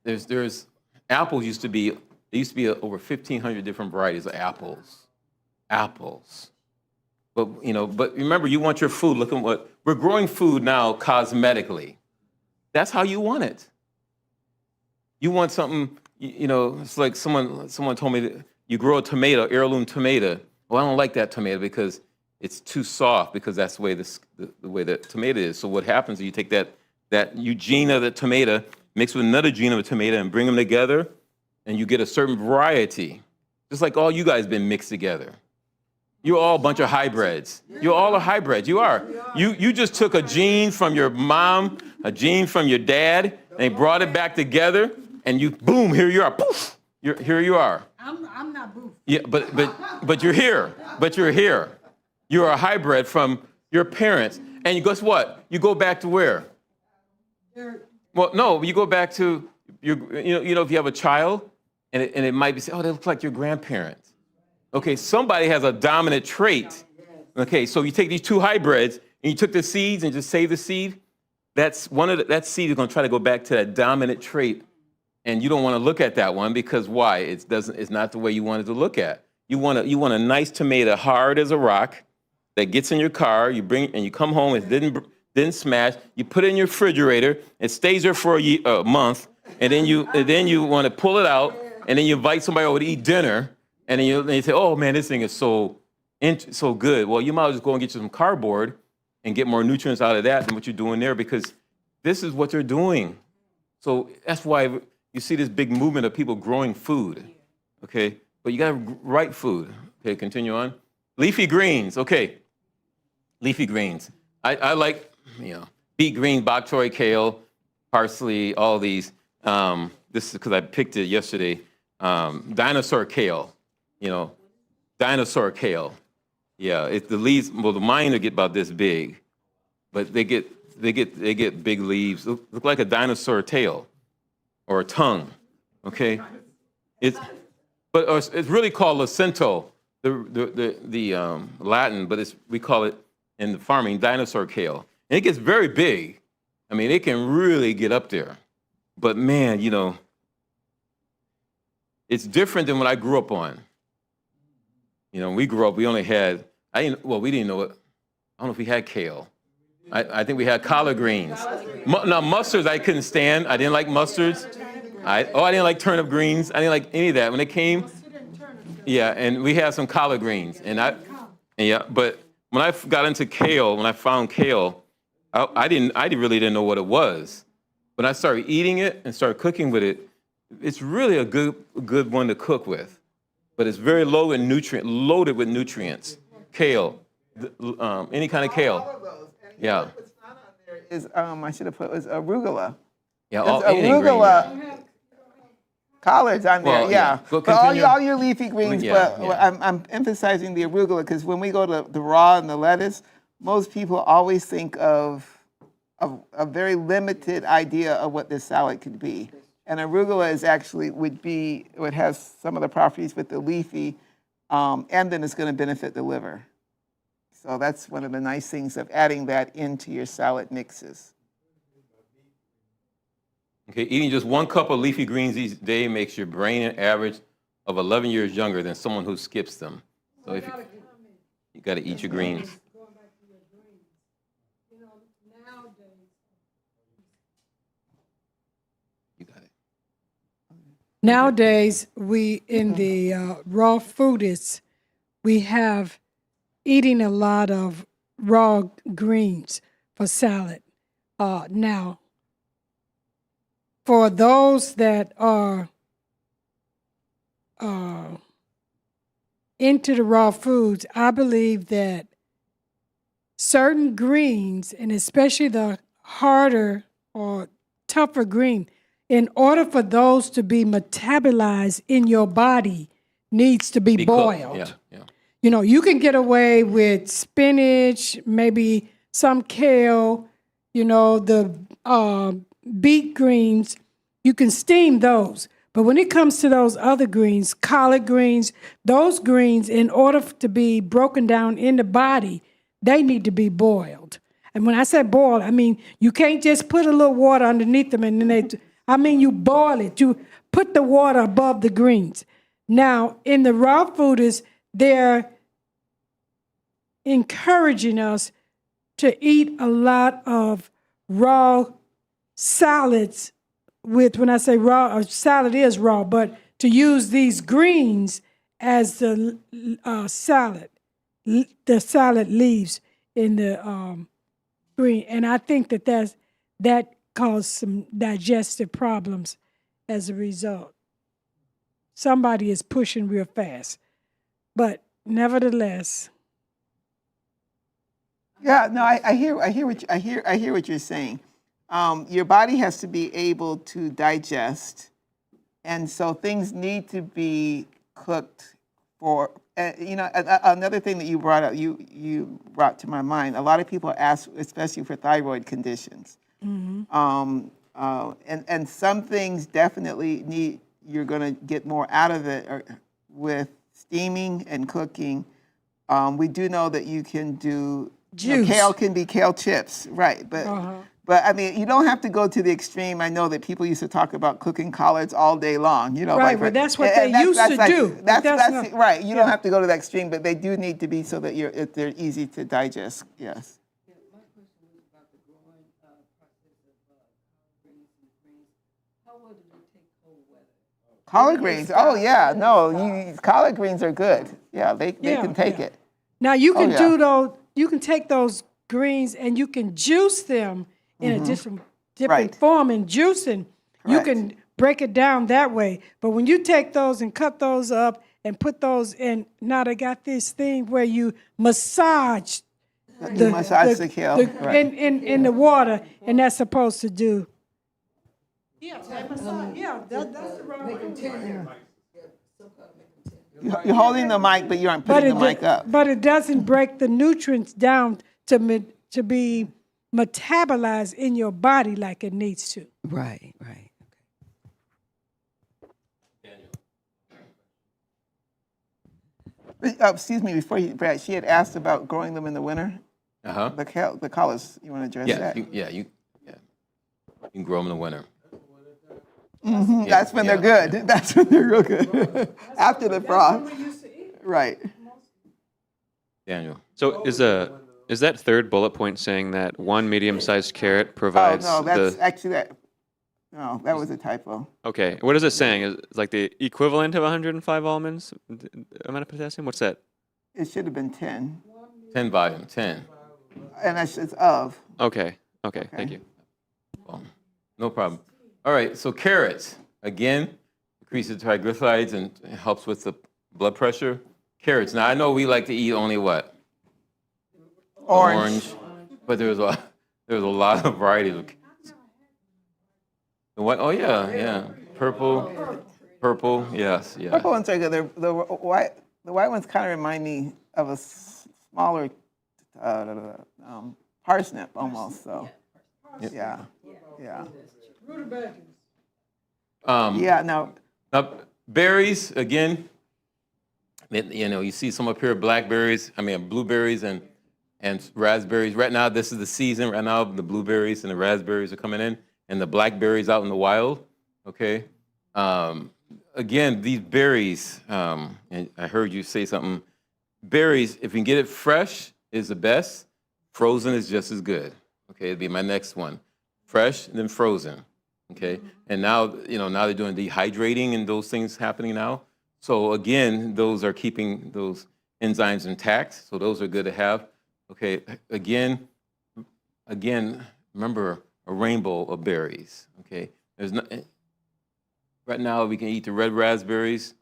there's apples used to be over 1,500 different varieties of apples. But remember, you want your food. Look at what we're growing food now cosmetically. That's how you want it. You want something. It's like someone told me that you grow a tomato, heirloom tomato. Well, I don't like that tomato because it's too soft because that's the way the way that tomato is. So what happens is you take that gene of the tomato, mix with another gene of a tomato, and bring them together, and you get a certain variety. Just like all you guys been mixed together. You're all a bunch of hybrids. You're all a hybrid. You are. You just took a gene from your mom, a gene from your dad, and they brought it back together, and you, boom, here you are. Poof, here you are. I'm not boof. Yeah, but you're here. But you're here. You're a hybrid from your parents. And guess what? You go back to where? Well, no, you go back to your, if you have a child, and it might be, oh, they look like your grandparents. Okay, somebody has a dominant trait. Okay, so you take these two hybrids, and you took the seeds and just save the seed. That seed is going to try to go back to that dominant trait, and you don't want to look at that one because why? It's not the way you want it to look at. You want a nice tomato, hard as a rock, that gets in your car. You bring and you come home. It didn't smash. You put it in your refrigerator. It stays there for a month, and then you want to pull it out, and then you invite somebody over to eat dinner, and then you say, "Oh man, this thing is so good." Well, you might as well just go and get you some cardboard and get more nutrients out of that than what you're doing there, because this is what they're doing. So that's why you see this big movement of people growing food, okay? But you got to right food. Okay, continue on. Leafy greens, okay. Leafy greens. I like, beet green, bok choy, kale, parsley, all these. This is because I picked it yesterday. Dinosaur kale, dinosaur kale. Yeah, the leaves. Well, mine will get about this big, but they get big leaves. Look like a dinosaur tail or a tongue. Okay, it's really called lacento, the Latin, but we call it in the farming dinosaur kale. And it gets very big. I mean, it can really get up there. But man, it's different than what I grew up on. When we grew up, we only had, we didn't know it. I don't know if we had kale. I think we had collard greens. Now, mustards I couldn't stand. I didn't like mustards. I didn't like turnip greens. I didn't like any of that. When it came, yeah, and we had some collard greens. But when I got into kale, when I found kale, I really didn't know what it was. When I started eating it and started cooking with it, it's really a good one to cook with. But it's very loaded with nutrients. Kale, any kind of kale. All of those. And Yeah. what's not on there is, I should have put, was arugula. Yeah, There's anything green. arugula. Collards on there, Well, yeah. yeah. Go But all continue. your leafy greens, Yeah, but yeah. I'm emphasizing the arugula because when we go to the raw and the lettuce, most people always think of a very limited idea of what this salad could be. And arugula would have some of the properties with the leafy, and then it's going to benefit the liver. So that's one of the nice things of adding that into your salad mixes. Okay, eating just 1 cup of leafy greens each day makes your brain an average of 11 years younger than someone who skips them. So if you got to eat your greens. You got it. Nowadays, we in the raw foodists, we have eating a lot of raw greens for salad. Now, for those that are into the raw foods, I believe that certain greens, and especially the harder or tougher green, in order for those to be metabolized in your body, needs to be Cooked. boiled. Yeah. You can get away with spinach, maybe some kale, the beet greens. You can steam those. But when it comes to those other greens, collard greens, those greens, in order to be broken down in the body, they need to be boiled. And when I say boiled, I mean you can't just put a little water underneath them and then you boil it. You put the water above the greens. Now, in the raw foodies, they're encouraging us to eat a lot of raw salads when I say raw, a salad is raw, but to use these greens as the salad leaves in the green. And I think that caused some digestive problems as a result. Somebody is pushing real fast. But Nevertheless, Yeah, no, I hear what you're saying. Your body has to be able to digest, and so things need to be cooked for. Another thing that you brought up, you brought to my mind. A lot of people ask, especially for thyroid conditions, and some things definitely need. You're going to get more out of it with steaming and cooking. We do know that you can do Juice. kale can be kale chips, right? But I mean, you don't have to go to the extreme. I know that people used to talk about cooking collards all day long. Right, well, that's what they used to do, but that's not- right. You don't have to go to that extreme, but they do need to be so that they're easy to digest. Yes. Collard greens. Oh yeah, no, collard greens are good. Yeah, they can take it. Now you can yeah. do those. You can take those greens and you can juice them in a different Right. form. And juicing, you Correct. can break it down that way. But when you take those and cut those up and put those in, now they got this thing where you massage You massage the kale. Right. in the water, and that's supposed to do. Yeah, massage. Yeah, that's the wrong way. You're holding the mic, but you aren't putting the mic up. But it doesn't break the nutrients down to be metabolized in your body like it needs to. Right, right. Excuse me, before you, Brad, she had asked about growing them in the winter. The collards. You want to address that? You can grow them in the winter. That's when they're good. That's when they're real good. After the frost. Right. Daniel. So is that third bullet point saying that one medium-sized carrot provides no, that's actually that. No, that was a typo. Okay, what is it saying? Is it like the equivalent of 105 almonds amount of potassium? What's that? It should have been 10. 10 volume, 10. And that's just of. Okay, thank you. No problem. All right, so carrots, again, decreases triglycerides and helps with the blood pressure. Carrots. Now, I know we like to eat only what? Orange. But there's a lot of varieties of carrots. The what? Oh, yeah. Purple, yes. Purple ones are good. The white ones kind of remind me of a smaller parsnip almost. So, yeah. Now, berries, again, you see some up here, blueberries and raspberries. Right now, this is the season. Right now, the blueberries and the raspberries are coming in, and the blackberries out in the wild, okay? Again, these berries, and I heard you say something, berries, if you can get it fresh, is the best. Frozen is just as good, okay? It'd be my next one. Fresh, then frozen. Okay, and now they're doing dehydrating and those things happening now. So again, those are keeping those enzymes intact. So those are good to have. Okay, again, remember a rainbow of berries. Okay, right now we can eat the red raspberries,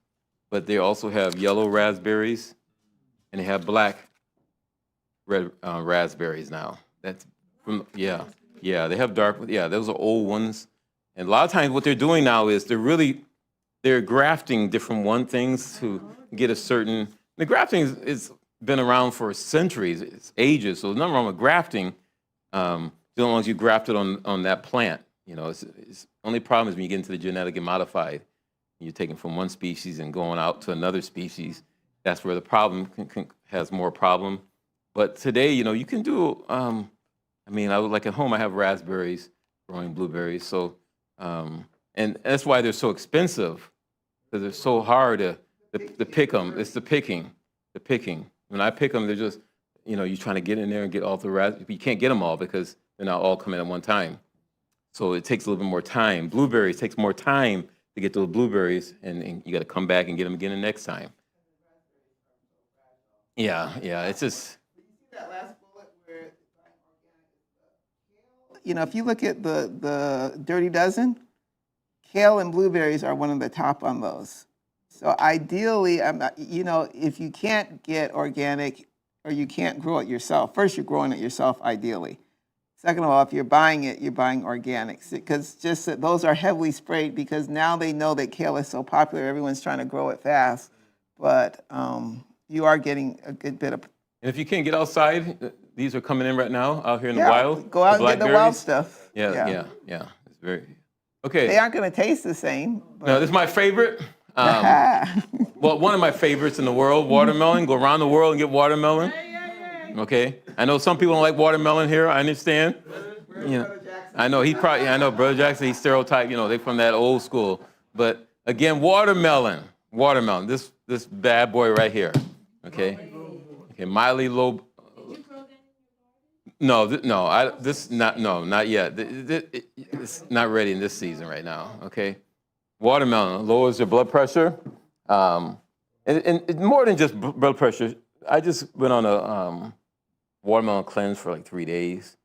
but they also have yellow raspberries, and they have red raspberries now. That's they have dark. Those are old ones. And a lot of times what they're doing now is they're grafting different things to get a certain, the grafting is been around for centuries, it's ages, so there's nothing wrong with grafting, as long as you graft it on that plant. It's only problem is when you get into the genetically modified, you're taking from one species and going out to another species. That's where the problem has more problem. But today, you can do, I would like at home, I have raspberries, growing blueberries, so, and that's why they're so expensive, because they're so hard to pick them. It's the picking. When I pick them, they're just, you're trying to get in there and get all the raspberries. You can't get them all because they're not all coming at one time. So it takes a little bit more time. Blueberries takes more time to get those blueberries, and you got to come back and get them again the next time. Yeah, it's just. That last bullet where if you look at the Dirty Dozen, kale and blueberries are one of the top on those. So ideally, if you can't get organic or you can't grow it yourself, first you're growing it yourself ideally. Second of all, if you're buying it, you're buying organics because just that those are heavily sprayed because now they know that kale is so popular, everyone's trying to grow it fast. But you are getting a good bit of. And if you can't get outside, these are coming in right now out here in the wild. Go out and get the wild stuff. Yeah. It's very okay. They aren't going to taste the same. No, this is my favorite. Well, one of my favorites in the world, watermelon. Go around the world and get watermelon. Okay, I know some people don't like watermelon here. I understand. I know Brother Jackson. He's stereotyped. They from that old school. But again, watermelon. This bad boy right here. Okay, mildly low. Not yet. It's not ready in this season right now. Okay, watermelon lowers your blood pressure, and more than just blood pressure. I just went on a watermelon cleanse for like 3 days,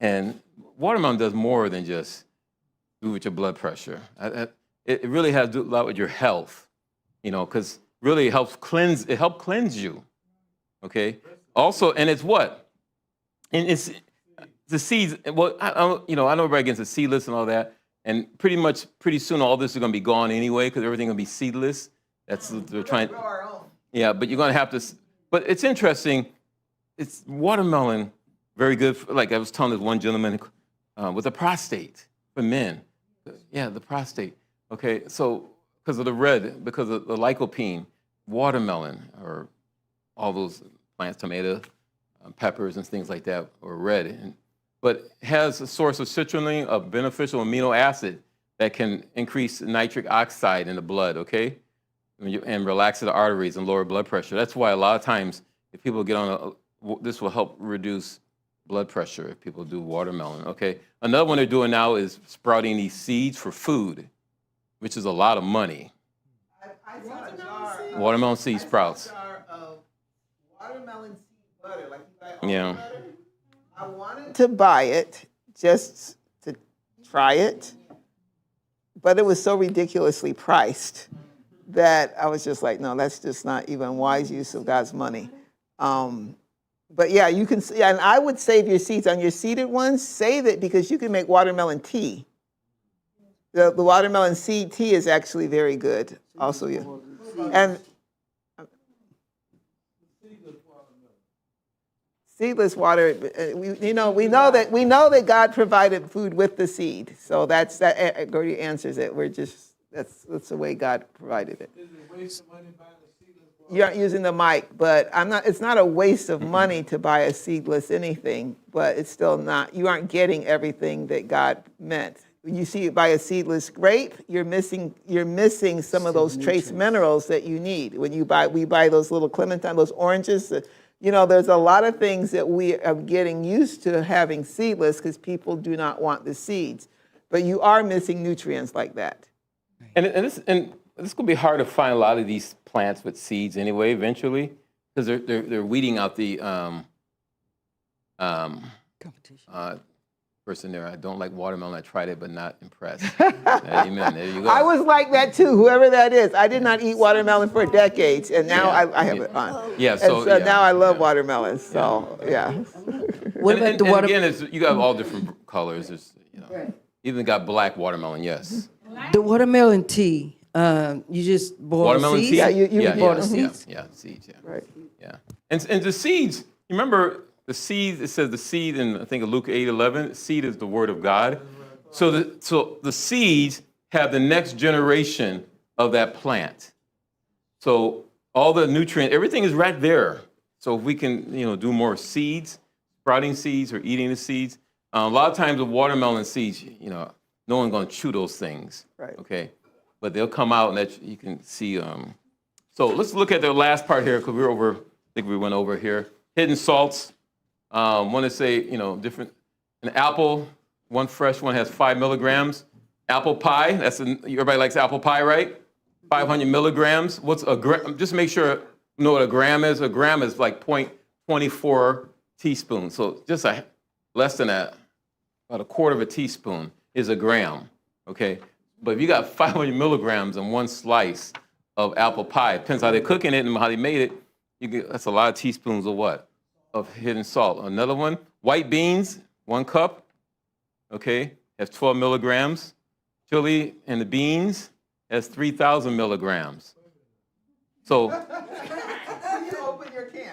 and watermelon does more than just do with your blood pressure. It really has to do a lot with your health, because really it helps cleanse. It helps cleanse you. Okay. Also, and it's what, and it's the seeds. Well, I know everybody gets the seedless and all that, and pretty soon all this is going to be gone anyway because everything going to be seedless. That's what they're trying. Yeah, but you're going to have to. But it's interesting. It's watermelon, very good. Like I was telling this one gentleman with a prostate for men. Yeah, the prostate. Okay, so because of the lycopene, watermelon or all those plants, tomato, peppers, and things like that are red. But has a source of citrulline, a beneficial amino acid that can increase nitric oxide in the blood. Okay, and relax the arteries and lower blood pressure. That's why a lot of times if people get on this will help reduce blood pressure if people do watermelon. Okay, another one they're doing now is sprouting these seeds for food, which is a lot of money. I saw a jar. Watermelon seed sprouts. A jar of watermelon seed butter, like you buy almond butter. I wanted to buy it just to try it, but it was so ridiculously priced that I was just like, no, that's just not even wise use of God's money. But yeah, you can, and I would save your seeds. On your seeded ones, save it because you can make watermelon tea. The watermelon seed tea is actually very good. Also, yeah. And seedless water, we know that God provided food with the seed. So that already answers it. That's the way God provided it. Is it a waste of money buying a seedless watermelon? You aren't using the mic, but it's not a waste of money to buy a seedless anything, but it's still not, you aren't getting everything that God meant. When you buy a seedless grape, you're missing some of those trace minerals that you need. When we buy those little clementine, those oranges, there's a lot of things that we are getting used to having seedless because people do not want the seeds, but you are missing nutrients like that. And this going to be hard to find a lot of these plants with seeds anyway, eventually, because they're weeding out the Competition. person there. I don't like watermelon. I tried it, but not impressed. Amen. There you go. I was like that too, whoever that is. I did not eat watermelon for decades, and now I have it on. Yeah, So now I love watermelon. So yeah. What about the water? Again, you got all different colors. There's, even got black watermelon. Yes. The watermelon tea. You just boil Watermelon seeds? seeds? Yeah, you boil the seeds? Yeah, seeds. Yeah. Right. Yeah. And the seeds. You remember the seeds? It says the seed in I think Luke 8:11. Seed is the word of God. So the seeds have the next generation of that plant. So all the nutrients, everything is right there. So if we can, do more seeds, sprouting seeds or eating the seeds. A lot of times with watermelon seeds, no one's going to chew those things. Right. Okay. But they'll come out and that you can see. So let's look at the last part here because I think we went over here. Hidden salts. Want to say, different. An apple, one fresh one has 5 milligrams. Apple pie, everybody likes apple pie, right? 500 milligrams. What's a gram? Just make sure you know what a gram is. A gram is like 0.24 teaspoons. So just less than about a quarter of a teaspoon is a gram, okay? But if you got 500 milligrams in one slice of apple pie. Depends how they're cooking it and how they made it. That's a lot of teaspoons of what? Of hidden salt. Another one, white beans, 1 cup, okay, has 12 milligrams. Chili and the beans has 3,000 milligrams. So, You open your can.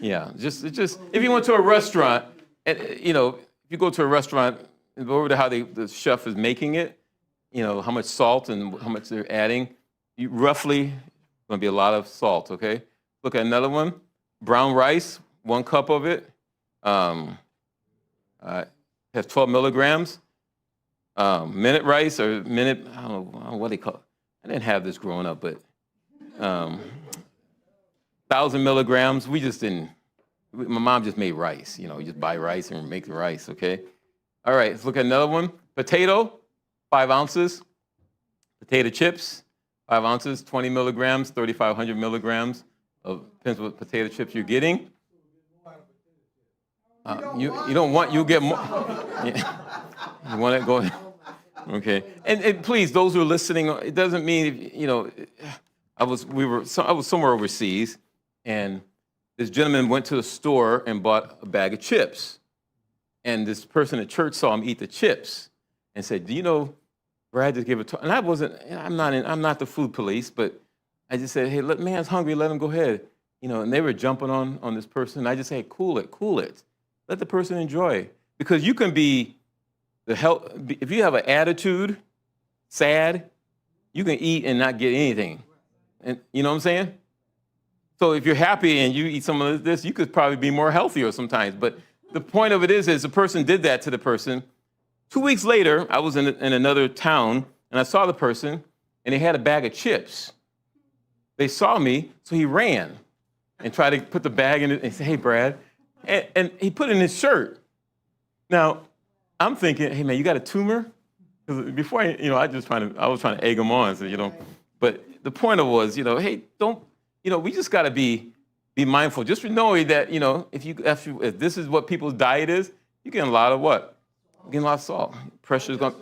yeah, just if you went to a restaurant, and if you go to a restaurant and go over to how the chef is making it, how much salt and how much they're adding, roughly going to be a lot of salt. Okay, look at another one, brown rice, 1 cup of it, has 12 milligrams. Minute rice or minute, I don't know what they call it. I didn't have this growing up, but 1,000 milligrams. We just didn't. My mom just made rice. You just buy rice and make the rice. Okay. All right. Let's look at another one. Potato, 5 ounces. Potato chips, 5 ounces, 20 milligrams, 3,500 milligrams. Depends what potato chips you're getting. You don't want. You get more. Yeah. You want to go. Okay. And please, those who are listening, it doesn't mean I was somewhere overseas, and this gentleman went to the store and bought a bag of chips. And this person at church saw him eat the chips and said, "Do you know, Brad just gave a talk?" And I'm not the food police, but I just said, "Hey, man's hungry, let him go ahead." And they were jumping on this person. I just said, cool it. Let the person enjoy. Because you can be if you have an attitude, sad, you can eat and not get anything. And you know what I'm saying? So if you're happy and you eat some of this, you could probably be more healthier sometimes. But the point of it is the person did that to the person. 2 weeks later, I was in another town, and I saw the person, and they had a bag of chips. They saw me, so he ran and tried to put the bag in it and say, "Hey, Brad." And he put it in his shirt. Now, I'm thinking, "Hey, man, you got a tumor?" Because before, I was trying to egg him on, so, But the point of it was, hey, don't, we just got to be mindful. Just knowing that, if this is what people's diet is, you get a lot of what? You get a lot of salt. Pressure's going.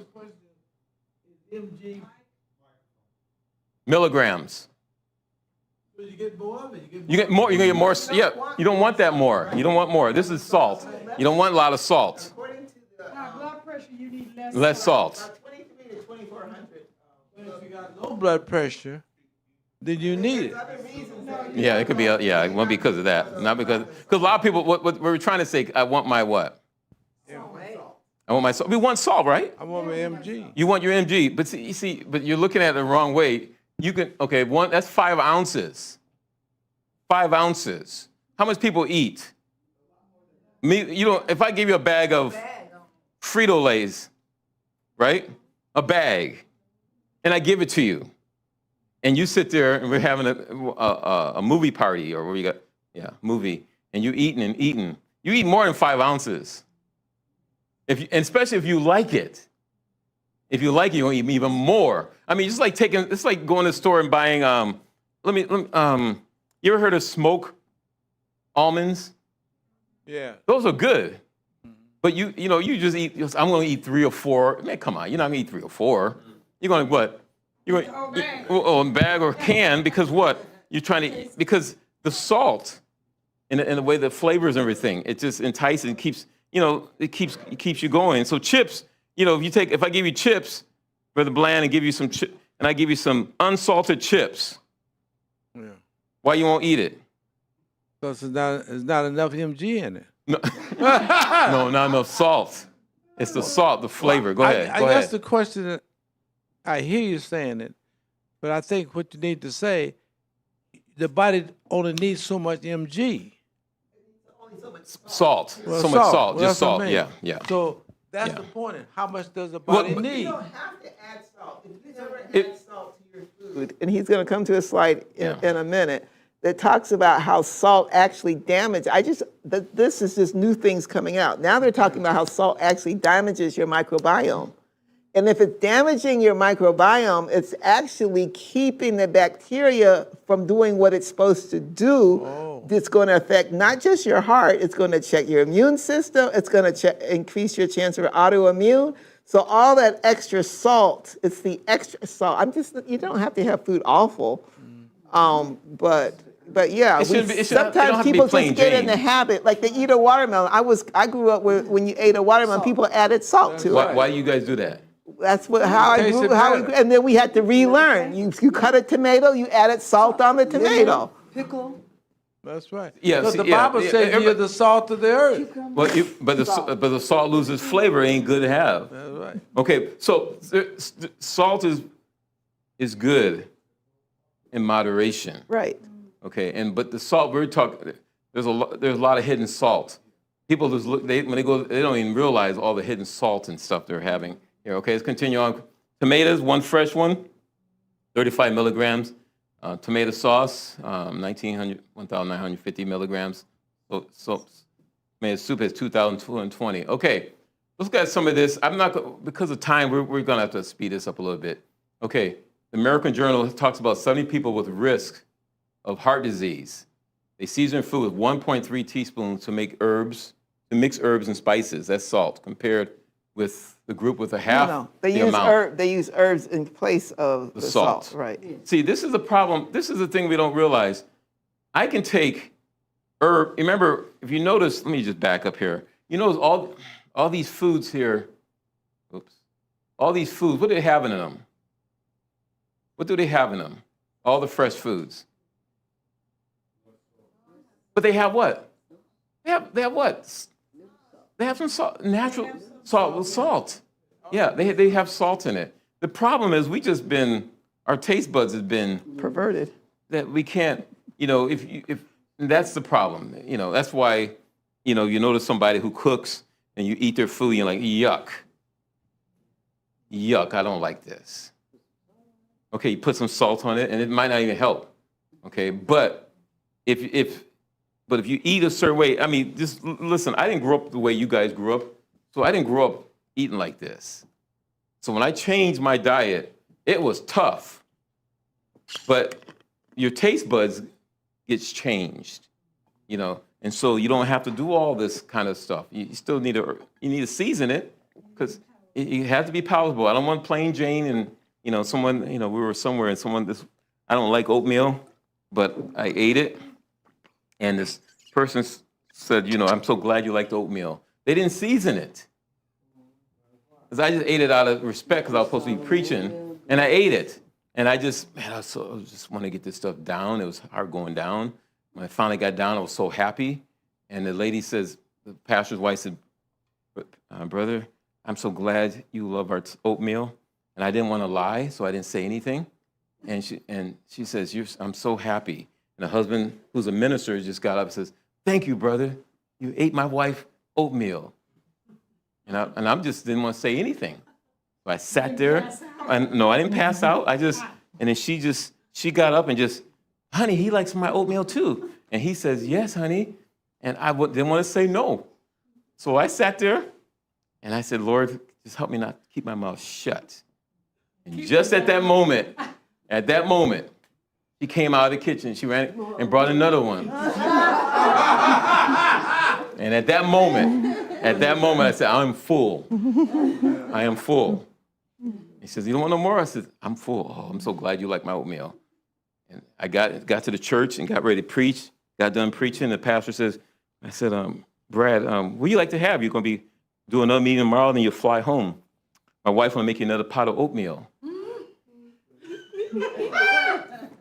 Milligrams. But you get more of it. You get more. You get more. Yeah. You don't want that more. You don't want more. This is salt. You don't want a lot of salt. According to the High blood pressure, you need less. Less salt. 23 to 2,400. But if you got low blood pressure, then you need it. Other reasons that Yeah, it could be. Yeah, it won't be because of that. Not because a lot of people. What we're trying to say. I want my what? I want my salt. We want salt, right? I want my MG. You want your MG, but but you're looking at it the wrong way. You can that's 5 ounces. 5 ounces. How much people eat? If I give you a bag of Frito-Lays, right? A bag, and I give it to you, and you sit there and we're having a movie party or where you got movie, and you eating and eating. You eat more than 5 ounces. And especially if you like it. If you like it, you'll eat even more. I mean, it's like going to the store and buying, you ever heard of smoked almonds? Yeah. Those are good. But you just eat, I'm going to eat 3 or 4. Man, come on, you're not going to eat 3 or 4. You're going to what? You're going to eat a bag or can because what? You're trying to eat, because the salt and the way the flavors and everything, it just entices and keeps, it keeps you going. So chips, if I give you chips, Brother Bland, and give you some and I give you some unsalted chips, Yeah. why you won't eat it? Because it's not enough MG in it. No, no, not enough salt. It's the salt, the flavor. Go ahead. I Go guess ahead. the question that I hear you saying it, but I think what you need to say, the body only needs so much MG. Salt. Well, So much salt. Well, Just that's what I salt. mean. Yeah, yeah. So that's Yeah. the point. How much does the body Well, need? you don't have to add salt. If you never add salt to your food, and he's going to come to a slide in a minute that talks about how salt actually damages. This is just new things coming out. Now they're talking about how salt actually damages your microbiome. And if it's damaging your microbiome, it's actually keeping the bacteria from doing what it's supposed to do. It's going to affect not just your heart, it's going to check your immune system, it's going to increase your chance of autoimmune. So all that extra salt, it's the extra salt. You don't have to have food awful, But yeah, It shouldn't be- it shouldn't- it don't sometimes have to be people plain just get in the Jane. habit, like they eat a watermelon. I grew up with when you ate a watermelon, people added salt to it. Why you guys do that? That's how I Tastes grew. How we, better. and then we had to relearn. You cut a tomato, you added salt on the tomato. Pickle. That's right. Yeah, Because see, the yeah, Bible yeah, says you're everybody- the salt of the earth. But the salt loses flavor. Ain't good to have. That's right. Okay, so salt is good in moderation. Right. Okay, but the salt we're talking, there's a lot of hidden salt. People just look, when they go, they don't even realize all the hidden salt and stuff they're having here. Okay, let's continue on. Tomatoes, one fresh one, 35 milligrams. Tomato sauce, 1,950 milligrams. So tomato soup is 2,220. Okay, let's look at some of this. Because of time, we're gonna have to speed this up a little bit. Okay, the American Journal talks about 70 people with risk of heart disease. They season food with 1.3 teaspoons to mix herbs and spices. That's salt, compared with the group with a half No, the they use amount. They use herbs in place of the salt. Right. See, this is the problem. This is the thing we don't realize. I can take herb. Remember, if you notice, let me just back up here. You notice all these foods here. Oops. All these foods. What do they have in them? What do they have in them? All the fresh foods. But they have what? They have what? They have some salt, natural salt with salt. Yeah, they have salt in it. The problem is our taste buds have been Perverted. that we can't, if that's the problem. That's why, you notice somebody who cooks and you eat their food, you're like, yuck. Yuck, I don't like this. Okay, you put some salt on it and it might not even help. Okay, but if you eat a certain way, I mean, just listen, I didn't grow up the way you guys grew up, so I didn't grow up eating like this. So when I changed my diet, it was tough. But your taste buds gets changed, and so you don't have to do all this kind of stuff. You still need to season it because it has to be palatable. I don't want plain Jane and someone, we were somewhere and I don't like oatmeal, but I ate it. And this person said, I'm so glad you liked oatmeal. They didn't season it. Because I just ate it out of respect because I was supposed to be preaching. And I ate it. And I just want to get this stuff down. It was hard going down. When I finally got down, I was so happy. And the lady says, the pastor's wife said, brother, I'm so glad you love our oatmeal. And I didn't want to lie, so I didn't say anything. And she says, I'm so happy. And the husband, who's a minister, just got up and says, thank you, brother. You ate my wife oatmeal. And I just didn't want to say anything. So I sat there. No, I didn't pass out. And then she got up and just, honey, he likes my oatmeal too. And he says, yes, honey. And I didn't want to say no. So I sat there and I said, Lord, just help me not keep my mouth shut. And just at that moment, she came out of the kitchen. She ran and brought another one. And at that moment, I said, I'm full. I am full. He says, you don't want no more? I said, I'm full. Oh, I'm so glad you like my oatmeal. And I got to the church and got ready to preach. Got done preaching. The pastor says, I said, Brad, what do you like to have? You're going to be doing another meeting tomorrow, then you'll fly home. My wife want to make you another pot of oatmeal.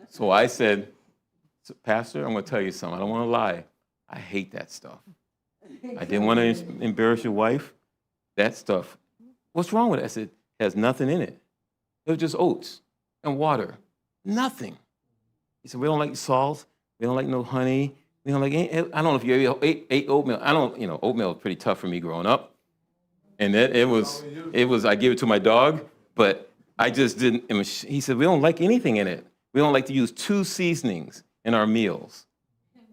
So I said, Pastor, I'm going to tell you something. I don't want to lie. I hate that stuff. I didn't want to embarrass your wife. That stuff. What's wrong with it? I said, it has nothing in it. It was just oats and water. Nothing. He said, we don't like salt. We don't like no honey. We don't like any, I don't know if you ever ate oatmeal. Oatmeal was pretty tough for me growing up. And it was, I gave it to my dog, but I just didn't. He said, we don't like anything in it. We don't like to use 2 seasonings in our meals.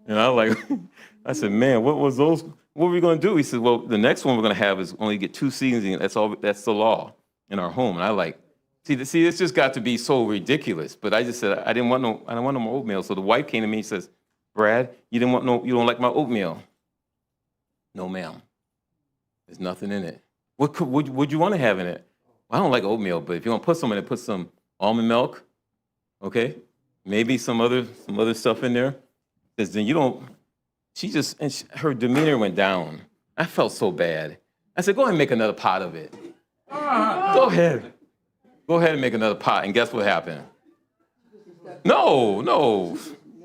And I said, man, what was those? What were we going to do? He said, well, the next one we're going to have is only get 2 seasonings. That's all. That's the law in our home. And see, this just got to be so ridiculous. But I just said, I don't want no more oatmeal. So the wife came to me and says, Brad, you don't like my oatmeal? No, ma'am. There's nothing in it. What would you want to have in it? Well, I don't like oatmeal, but if you want to put some in it, put some almond milk, okay? maybe some other stuff in there. Says, then you don't, her demeanor went down. I felt so bad. I said, go ahead and make another pot of it. Go ahead. Go ahead and make another pot. And guess what happened? No.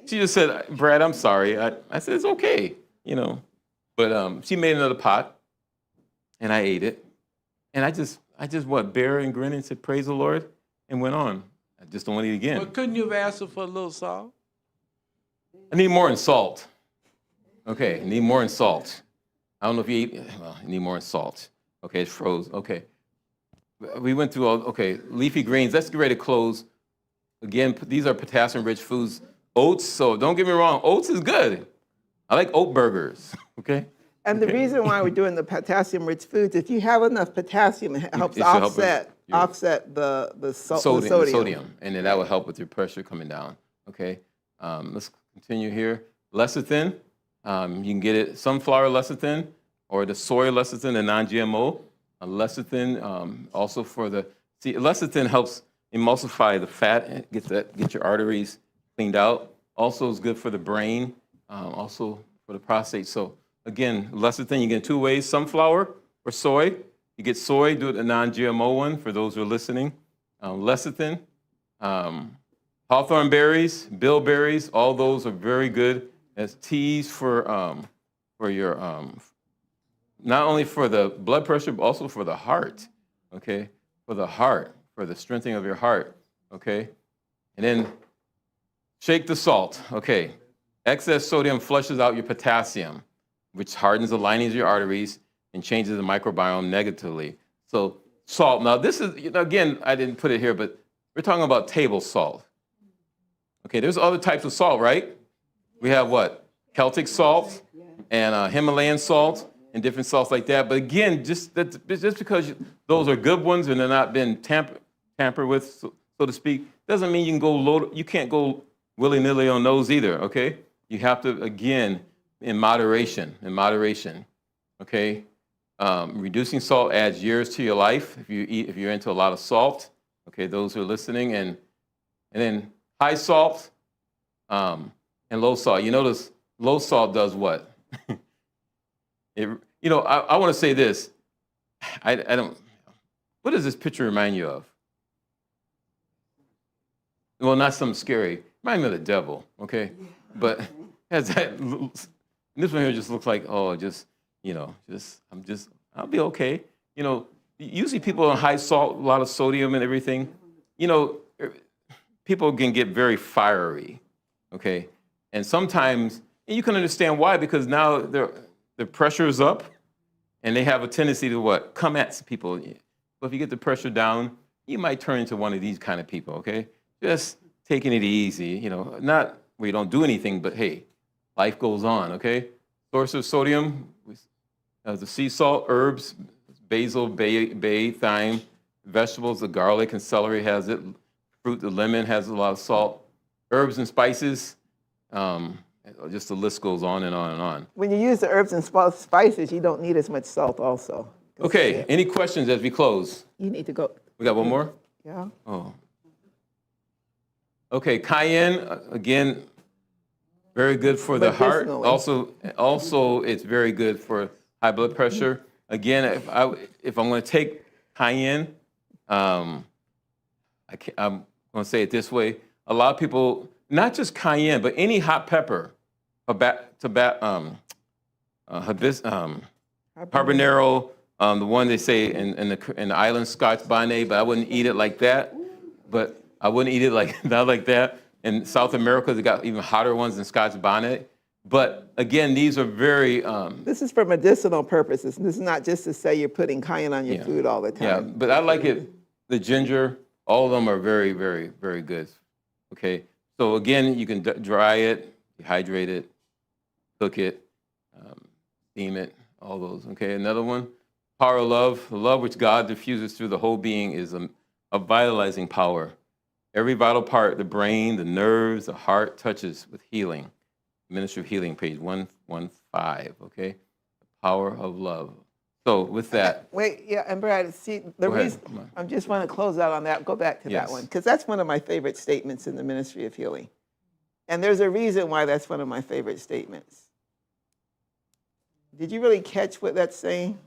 She just said, Brad, I'm sorry. I said, it's okay, But she made another pot, and I ate it. And I just bear and grin and said, praise the Lord, and went on. I just don't want to eat again. But couldn't you have asked her for a little salt? I need more in salt. Okay, I need more in salt. I don't know if you eat, well, I need more in salt. Okay, it's frozen. Okay. We went through leafy greens. Let's get ready to close. Again, these are potassium-rich foods. Oats, so don't get me wrong, oats is good. I like oat burgers, okay? And the reason why we're doing the potassium-rich foods, if you have enough potassium, it helps It should help offset the sodium. And then that will help with your pressure coming down, okay? Let's continue here. Lecithin, you can get it, sunflower lecithin or the soy lecithin, the non-GMO. Lecithin, also lecithin helps emulsify the fat and get your arteries cleaned out. Also is good for the brain, also for the prostate. So again, lecithin, you get 2 ways, sunflower or soy. You get soy, do it a non-GMO one for those who are listening. Lecithin, hawthorn berries, bilberries, all those are very good as teas for your, not only for the blood pressure, but also for the heart, okay? For the heart, for the strengthening of your heart, okay? And then shake the salt, okay? Excess sodium flushes out your potassium, which hardens the linings of your arteries and changes the microbiome negatively. So salt, now this is, again, I didn't put it here, but we're talking about table salt. Okay, there's other types of salt, right? We have what? Celtic salt and Himalayan salt and different salts like that. But again, just because those are good ones and they're not been tampered with, so to speak, doesn't mean you can't go willy-nilly on those either, okay? You have to, again, in moderation, okay? Reducing salt adds years to your life if you're into a lot of salt, okay, those who are listening. And then high salt and low salt. You notice low salt does what? I want to say this. I don't, what does this picture remind you of? Well, not something scary. Remind me of the devil, okay? But has that, this one here just looks like, I'll be okay. Usually people on high salt, a lot of sodium and everything, people can get very fiery, okay? And sometimes, and you can understand why, because now the pressure is up and they have a tendency to what? Come at people. But if you get the pressure down, you might turn into one of these kind of people, okay? Just taking it easy, not where you don't do anything, but hey, life goes on, okay? Source of sodium, the sea salt, herbs, basil, bay, thyme, vegetables, the garlic and celery has it, fruit, the lemon has a lot of salt, herbs and spices, just the list goes on and on and on. When you use the herbs and spices, you don't need as much salt also. Okay, any questions as we close? You need to go. We got one more? Yeah. Oh. Okay, cayenne, again, very good for the heart. Also, it's very good for high blood pressure. Again, if I'm going to take cayenne, I'm going to say it this way. A lot of people, not just cayenne, but any hot pepper, habanero, the one they say in the island, Scotch bonnet, but I wouldn't eat it like that. But I wouldn't eat it not like that. In South America, they got even hotter ones than Scotch bonnet. But again, these are very... this is for medicinal purposes. This is not just to say you're putting cayenne on your food all the time. Yeah, but I like it. The ginger, all of them are very, very, very good. Okay, so again, you can dry it, dehydrate it, cook it, steam it, all those. Okay, another one, power of love. The love which God diffuses through the whole being is a vitalizing power. Every vital part, the brain, the nerves, the heart, touches with healing. Ministry of Healing, page 115, okay? The power of love. So with that, Wait, yeah, and Brad, see, the Go ahead. reason, Come on. I just want to close out on that, go back to Yes. that one, because that's one of my favorite statements in the ministry of healing. And there's a reason why that's one of my favorite statements. Did you really catch what that's saying?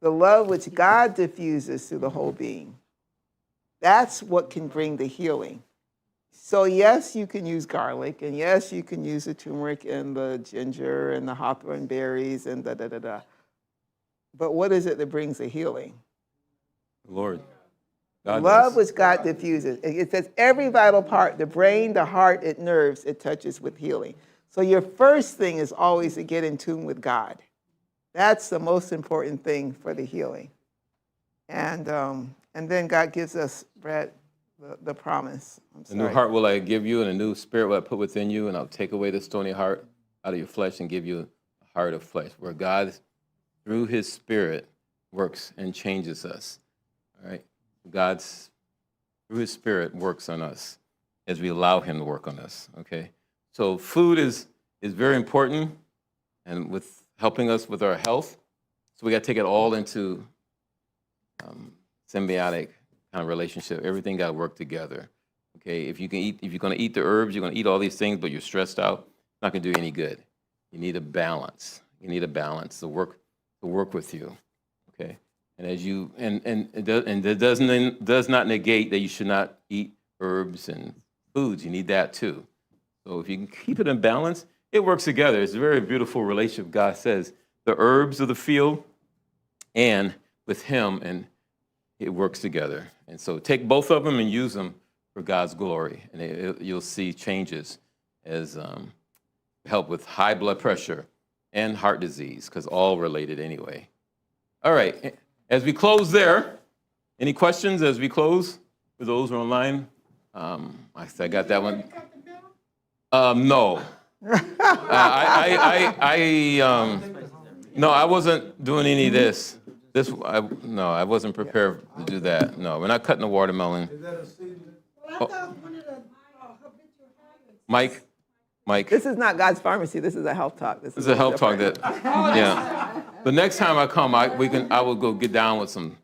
The love which God diffuses through the whole being. That's what can bring the healing. So yes, you can use garlic, and yes, you can use the turmeric and the ginger and the hawthorn berries and da-da-da-da. But what is it that brings the healing? Lord, God Love does. which God diffuses. It says every vital part, the brain, the heart, it nerves, it touches with healing. So your first thing is always to get in tune with God. That's the most important thing for the healing. And then God gives us, Brad, the promise. A new heart will I give you, and a new spirit will I put within you, and I'll take away the stony heart out of your flesh and give you a heart of flesh, where God, through his spirit, works and changes us. All right? God's, through his spirit, works on us as we allow him to work on us. Okay? So food is very important, and with helping us with our health. So we got to take it all into symbiotic kind of relationship. Everything got to work together. Okay, if you're going to eat the herbs, you're going to eat all these things, but you're stressed out, it's not going to do you any good. You need a balance. You need a balance to work with you. Okay, and as you and it does not negate that you should not eat herbs and foods. You need that too. So if you can keep it in balance, it works together. It's a very beautiful relationship. God says the herbs of the field and with him, and it works together. And so take both of them and use them for God's glory. And you'll see changes as help with high blood pressure and heart disease, because all related anyway. All right, as we close there, any questions as we close for those who are online? I got that one. No. No, I wasn't doing any of this. No, I wasn't prepared to do that. No, we're not cutting the watermelon. Oh. Mike. This is not God's pharmacy. This is a health talk. This is a health talk that, yeah. The next time I come, I will go get down with some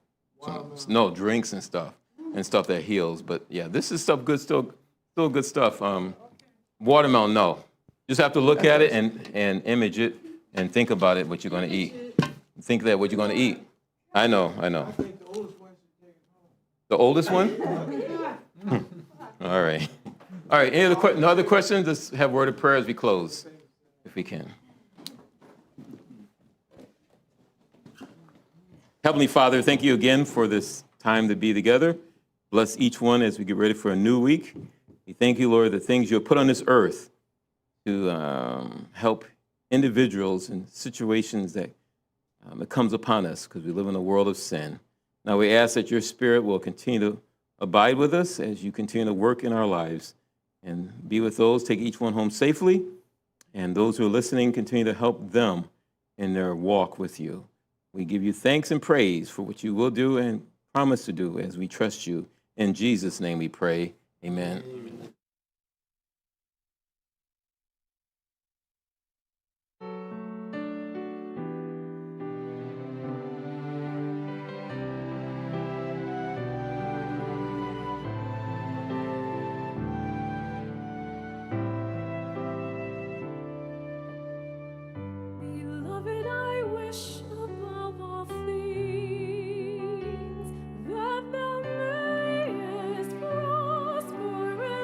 drinks and stuff that heals. But yeah, this is stuff good, still good stuff. Watermelon, no. Just have to look at it and image it and think about it, what you're going to eat. Think that what you're going to eat. I know. The oldest one? All right. Any other questions? Let's have a word of prayer as we close, if we can. Heavenly Father, thank you again for this time to be together. Bless each one as we get ready for a new week. We thank you, Lord, the things you have put on this earth to help individuals in situations that it comes upon us because we live in a world of sin. Now we ask that your Spirit will continue to abide with us as you continue to work in our lives and be with those, take each one home safely, and those who are listening, continue to help them in their walk with you. We give you thanks and praise for what you will do and promise to do as we trust you. In Jesus' name we pray, amen. Beloved, I wish above all things that thou mayest prosper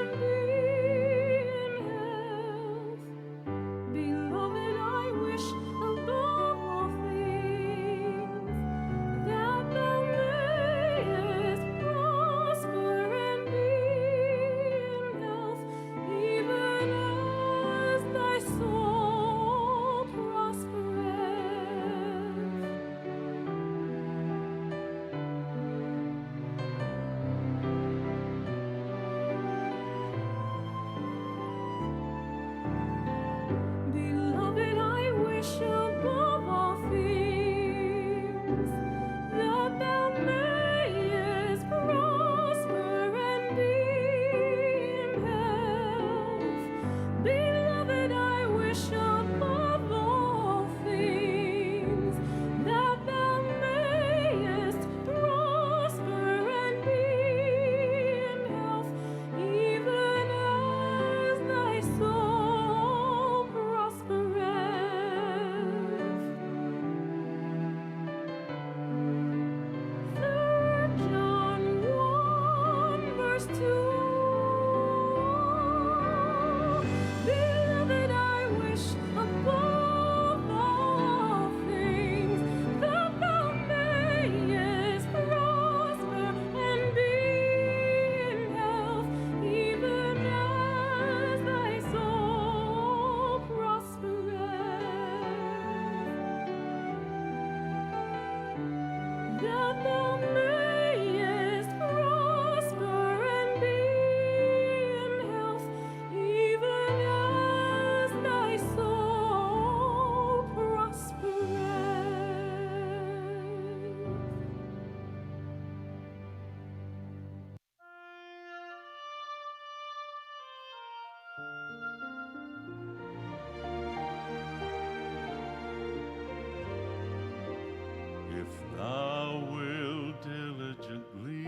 thou wilt diligently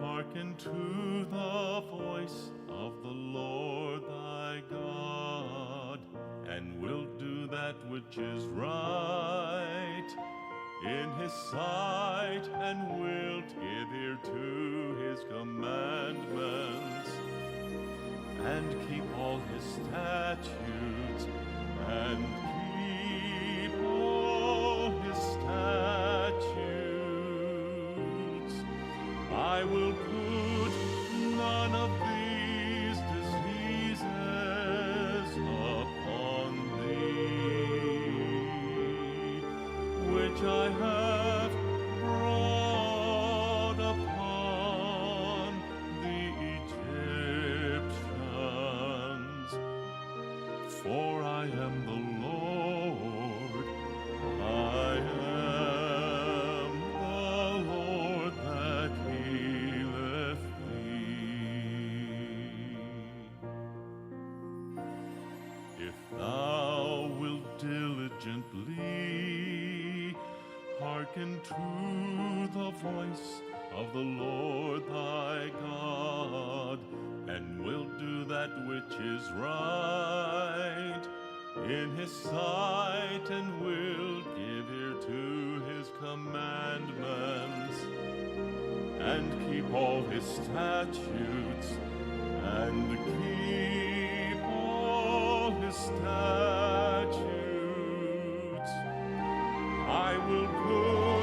hearken to the voice of the Lord thy God, and wilt do that which is right in his sight, and wilt give ear to his commandments, and keep all his statutes, and keep all his statutes. I will put none of these diseases upon thee, which I have brought upon the Egyptians. For I am the Lord, I am the Lord that healeth thee. If thou wilt diligently hearken to the voice of the Lord thy God, and wilt do that which is right in his sight, and will give ear to his commandments, and keep all his statutes, and keep all his statutes, I will put